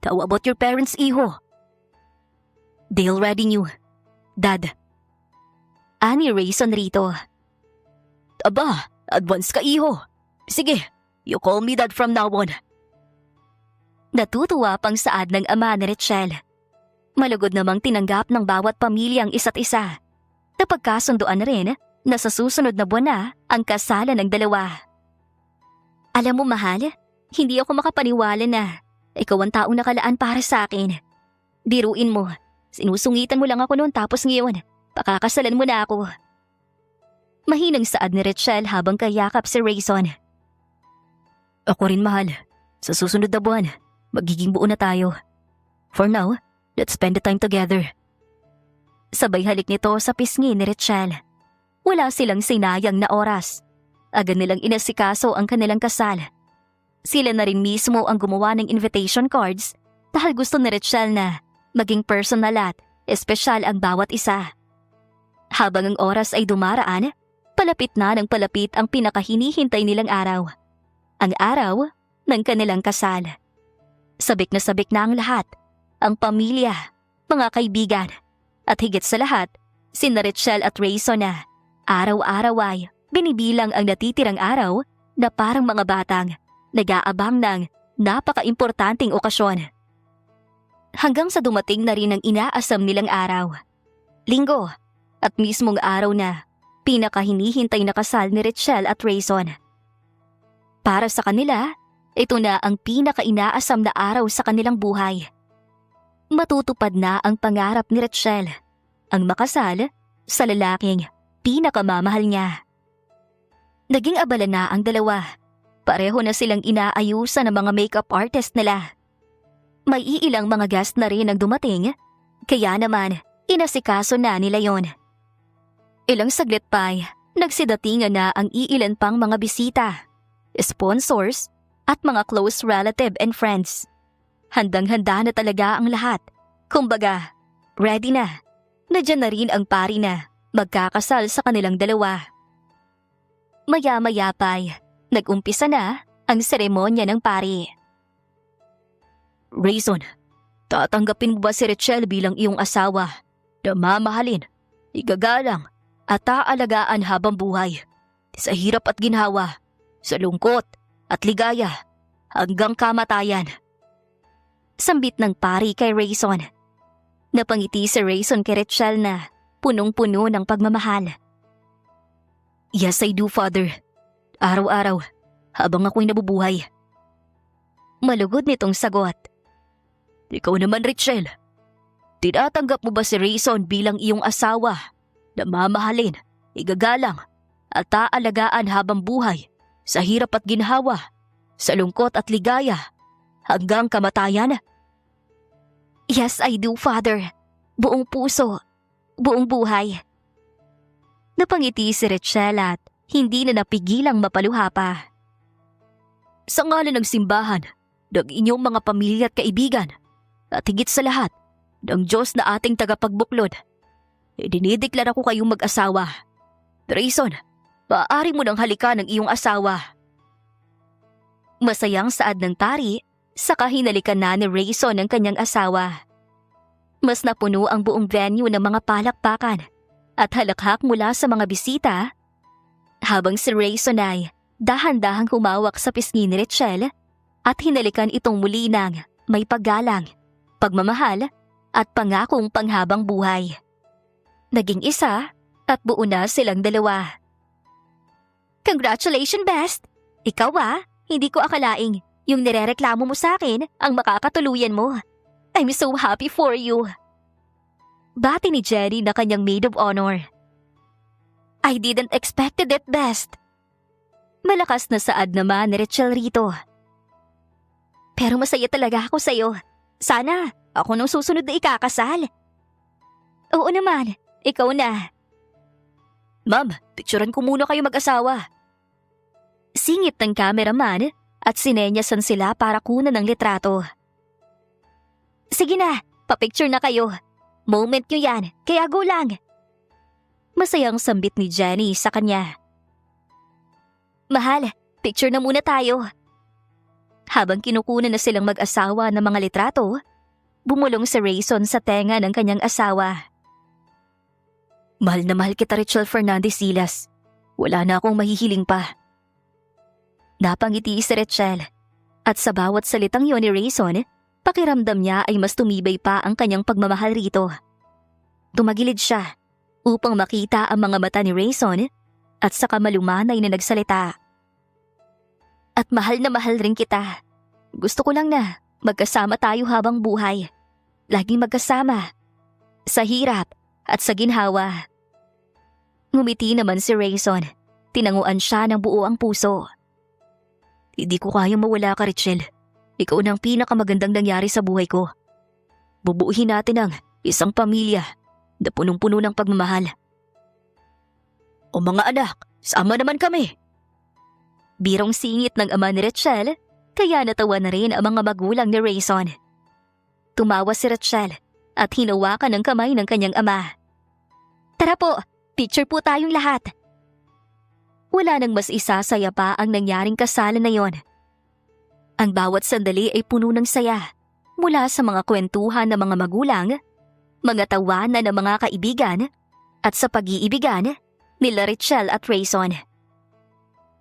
How about your parents, iho? They already knew. Dad. Ani Rayson rito. Aba, advance ka, iho. Sige, you call me dad from now on. Natutuwa pang saad ng ama ni Richelle. Malugod namang tinanggap ng bawat pamilya ang isa't isa. Napagkasunduan na rin na sa susunod na buwan na ang kasalan ng dalawa. Alam mo, mahal, hindi ako makapaniwala na ikaw ang taong nakalaan para sa akin. Biruin mo, sinusungitan mo lang ako noon tapos ngayon, pakakasalan mo na ako. Mahinang saad ni Richelle habang kayakap si Rayson. Ako rin, mahal. Sa susunod na buwan, magiging buo na tayo. For now, let's spend the time together. Sabay halik nito sa pisngi ni Richelle. Wala silang sinayang na oras. Agad nilang inasikaso ang kanilang kasal. Sila na rin mismo ang gumawa ng invitation cards dahil gusto ni Richelle na maging personal at espesyal ang bawat isa. Habang ang oras ay dumaraan, palapit na ng palapit ang pinakahinihintay nilang araw. Ang araw ng kanilang kasal. Sabik na ang lahat, ang pamilya, mga kaibigan, at higit sa lahat, sina Richelle at Rayson na araw-araw ay binibilang ang natitirang araw na parang mga batang nag-aabang ng napaka-importanting okasyon. Hanggang sa dumating na rin ang inaasam nilang araw. Linggo at mismong araw na pinakahinihintay na kasal ni Richelle at Rayson. Para sa kanila, ito na ang pinaka-inaasam na araw sa kanilang buhay. Matutupad na ang pangarap ni Richelle, ang makasal sa lalaking pinakamamahal niya. Naging abala na ang dalawa. Pareho na silang inaayusan ng mga makeup artist nila. May iilang mga guest na rin ang dumating, kaya naman inasikaso na nila yon. Ilang saglit pa, nagsidatingan na ang iilan pang mga bisita, sponsors at mga close relative and friends. Handang-handa na talaga ang lahat. Kumbaga, ready na. Nandiyan na rin ang pari na magkakasal sa kanilang dalawa. Maya-maya pa, nag-umpisa na ang seremonya ng pari. Rayson, tatanggapin mo ba si Richelle bilang iyong asawa na mamahalin, igagalang at aalagaan habang buhay? Sa hirap at ginhawa, sa lungkot at ligaya, hanggang kamatayan. Sambit ng pari kay Rayson. Napangiti si Rayson kay Richelle na punong-puno ng pagmamahal. Yes, I do, Father. Araw-araw, habang ako'y nabubuhay. Malugod nitong sagot. Ikaw naman, Richelle. Tinatanggap mo ba si Rayson bilang iyong asawa na mamahalin, igagalang at aalagaan habang buhay, sa hirap at ginhawa, sa lungkot at ligaya, hanggang kamatayan? Yes, I do, Father. Buong puso, buong buhay. Napangiti si Richelle at hindi na napigilang mapaluha pa. Sa ngalan ng simbahan, ng inyong mga pamilya at kaibigan, at higit sa lahat, ng Diyos na ating tagapagbuklod, dinideklara ko kayong mag-asawa. Rayson, maaari mo nang halikan ng iyong asawa. Masayang saad ng tari, saka hinalikan na ni Rayson ang kanyang asawa. Mas napuno ang buong venue ng mga palakpakan at halakhak mula sa mga bisita, habang si Rayson ay dahan-dahang humawak sa pisngi ni Richelle at hinalikan itong muli ng may paggalang, pagmamahal at pangakong panghabang buhay. Naging isa at buo na silang dalawa. Congratulations, Best! Ikaw hindi ko akalaing yung nirereklamo mo sa akin ang makakatuluyan mo. I'm so happy for you. Bati ni Jenny na kanyang maid of honor. I didn't expected it, Best. Malakas na saad naman ni Richelle rito. Pero masaya talaga ako sa'yo. Sana ako nung susunod na ikakasal. Oo naman, ikaw na. Ma'am, picturean ko muna kayo mag-asawa. Singit ng cameraman at sinenyasan sila para kunan ng litrato. Sige na, papicture na kayo. Moment nyo yan, kaya go lang. Masayang sambit ni Jenny sa kanya. Mahal, picture na muna tayo. Habang kinukunan na silang mag-asawa ng mga litrato, bumulong si Rayson sa tenga ng kanyang asawa. Mahal na mahal kita, Richelle Fernandez Silas. Wala na akong mahihiling pa. Napangiti si Richelle, at sa bawat salitang yon ni Rayson, pakiramdam niya ay mas tumibay pa ang kanyang pagmamahal rito. Tumagilid siya upang makita ang mga mata ni Rayson at saka malumanay na nagsalita. At mahal na mahal rin kita. Gusto ko lang na magkasama tayo habang buhay. Laging magkasama. Sa hirap at sa ginhawa. Ngumiti naman si Rayson. Tinanguan siya ng buo ang puso. Hindi ko kayang mawala ka, Richelle. Ikaw na ang pinakamagandang nangyari sa buhay ko. Bubuuhin natin ang isang pamilya na punong-puno ng pagmamahal. O mga anak, sama naman kami. Birong singit ng ama ni Richelle, kaya natawa na rin ang mga magulang ni Rayson. Tumawa si Richelle at hinawakan ng kamay ng kanyang ama. Tara po, picture po tayong lahat. Wala nang mas isasaya pa ang nangyaring kasalan na yon. Ang bawat sandali ay puno ng saya, mula sa mga kwentuhan ng mga magulang, mga tawanan ng mga kaibigan, at sa pag-iibigan nila Richelle at Rayson.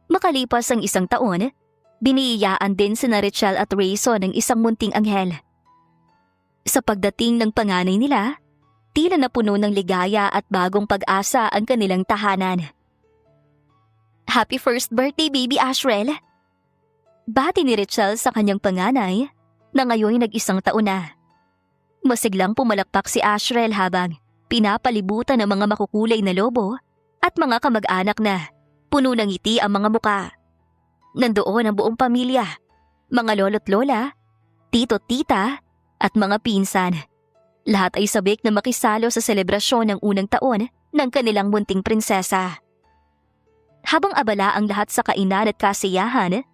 Makalipas ang isang taon, biniyayaan din sina Richelle at Rayson ng isang munting anghel. Sa pagdating ng panganay nila, tila napuno ng ligaya at bagong pag-asa ang kanilang tahanan. Happy first birthday, baby Ashrel! Bati ni Richelle sa kanyang panganay na ngayon nag-isang taon na. Masiglang pumalakpak si Ashrel habang pinapalibutan ng mga makukulay na lobo at mga kamag-anak na puno ng ngiti ang mga muka. Nandoon ang buong pamilya, mga lolo't lola, tito't tita at mga pinsan. Lahat ay sabik na makisalo sa selebrasyon ng unang taon ng kanilang munting prinsesa. Habang abala ang lahat sa kainan at kasiyahan,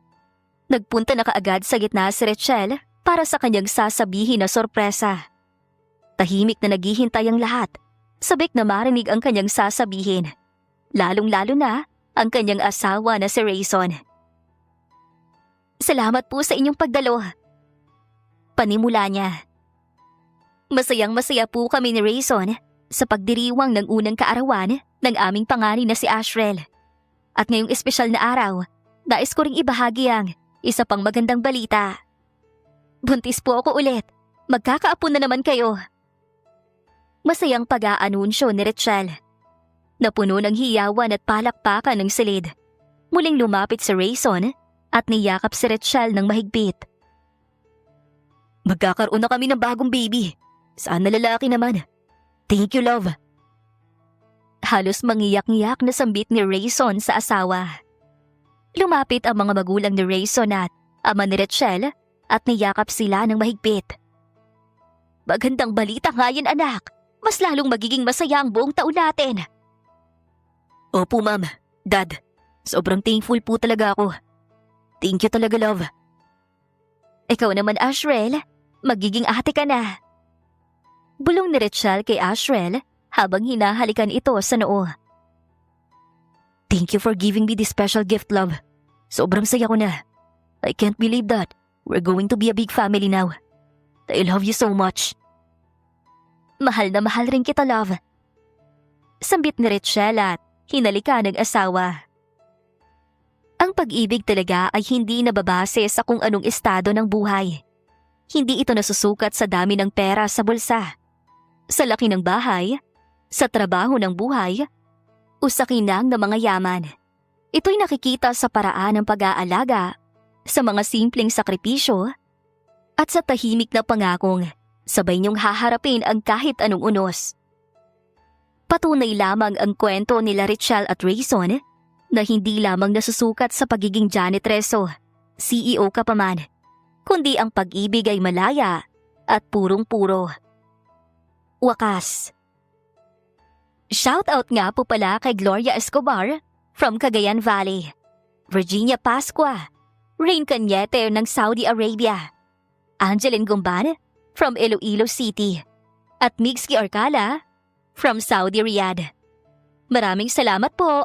nagpunta na kaagad sa gitna si Rachel para sa kanyang sasabihin na sorpresa. Tahimik na naghihintay ang lahat, sabik na marinig ang kanyang sasabihin, lalong-lalo na ang kanyang asawa na si Rayson. Salamat po sa inyong pagdalo. Panimula niya. Masayang-masaya po kami ni Rayson sa pagdiriwang ng unang kaarawan ng aming panganay na si Ashrel. At ngayong espesyal na araw, nais ko ring ibahagi ang isa pang magandang balita. Buntis po ako ulit. Magkakaapo na naman kayo. Masayang pag-aanunsyo ni Rachel. Napuno ng hiyawan at palakpakan ng silid. Muling lumapit si Rayson at niyakap si Rachel ng mahigpit. Magkakaroon na kami ng bagong baby. Sana lalaki naman. Thank you, love. Halos mangiyak-ngiyak na sambit ni Rayson sa asawa. Lumapit ang mga magulang ni Rayson at ama ni Rachel at niyakap sila ng mahigpit. Magandang balita nga yan, anak. Mas lalong magiging masaya ang buong taon natin. Opo, ma'am. Dad, sobrang thankful po talaga ako. Thank you talaga, love. Ikaw naman, Ashrel, magiging ate ka na. Bulong ni Rachel kay Ashrel habang hinahalikan ito sa noo. Thank you for giving me this special gift, love. Sobrang saya ko na. I can't believe that we're going to be a big family now. I love you so much. Mahal na mahal rin kita, love. Sambit ni Rachel at hinalikan ng asawa. Ang pag-ibig talaga ay hindi nababase sa kung anong estado ng buhay. Hindi ito nasusukat sa dami ng pera sa bulsa, sa laki ng bahay, sa trabaho ng buhay, o sa kinang ng mga yaman. Ito'y nakikita sa paraan ng pag-aalaga, sa mga simpleng sakripisyo, at sa tahimik na pangakong sabay niyong haharapin ang kahit anong unos. Patunay lamang ang kwento nila Rachel at Rayson na hindi lamang nasusukat sa pagiging janitreso, CEO ka pa man, kundi ang pag-ibig ay malaya at purong-puro. Wakas. Shoutout nga po pala kay Gloria Escobar from Cagayan Valley, Virginia Pascua, Rain Cañete ng Saudi Arabia, Angeline Gumban from Iloilo City, at Mixki Orcala from Saudi Riyadh. Maraming salamat po.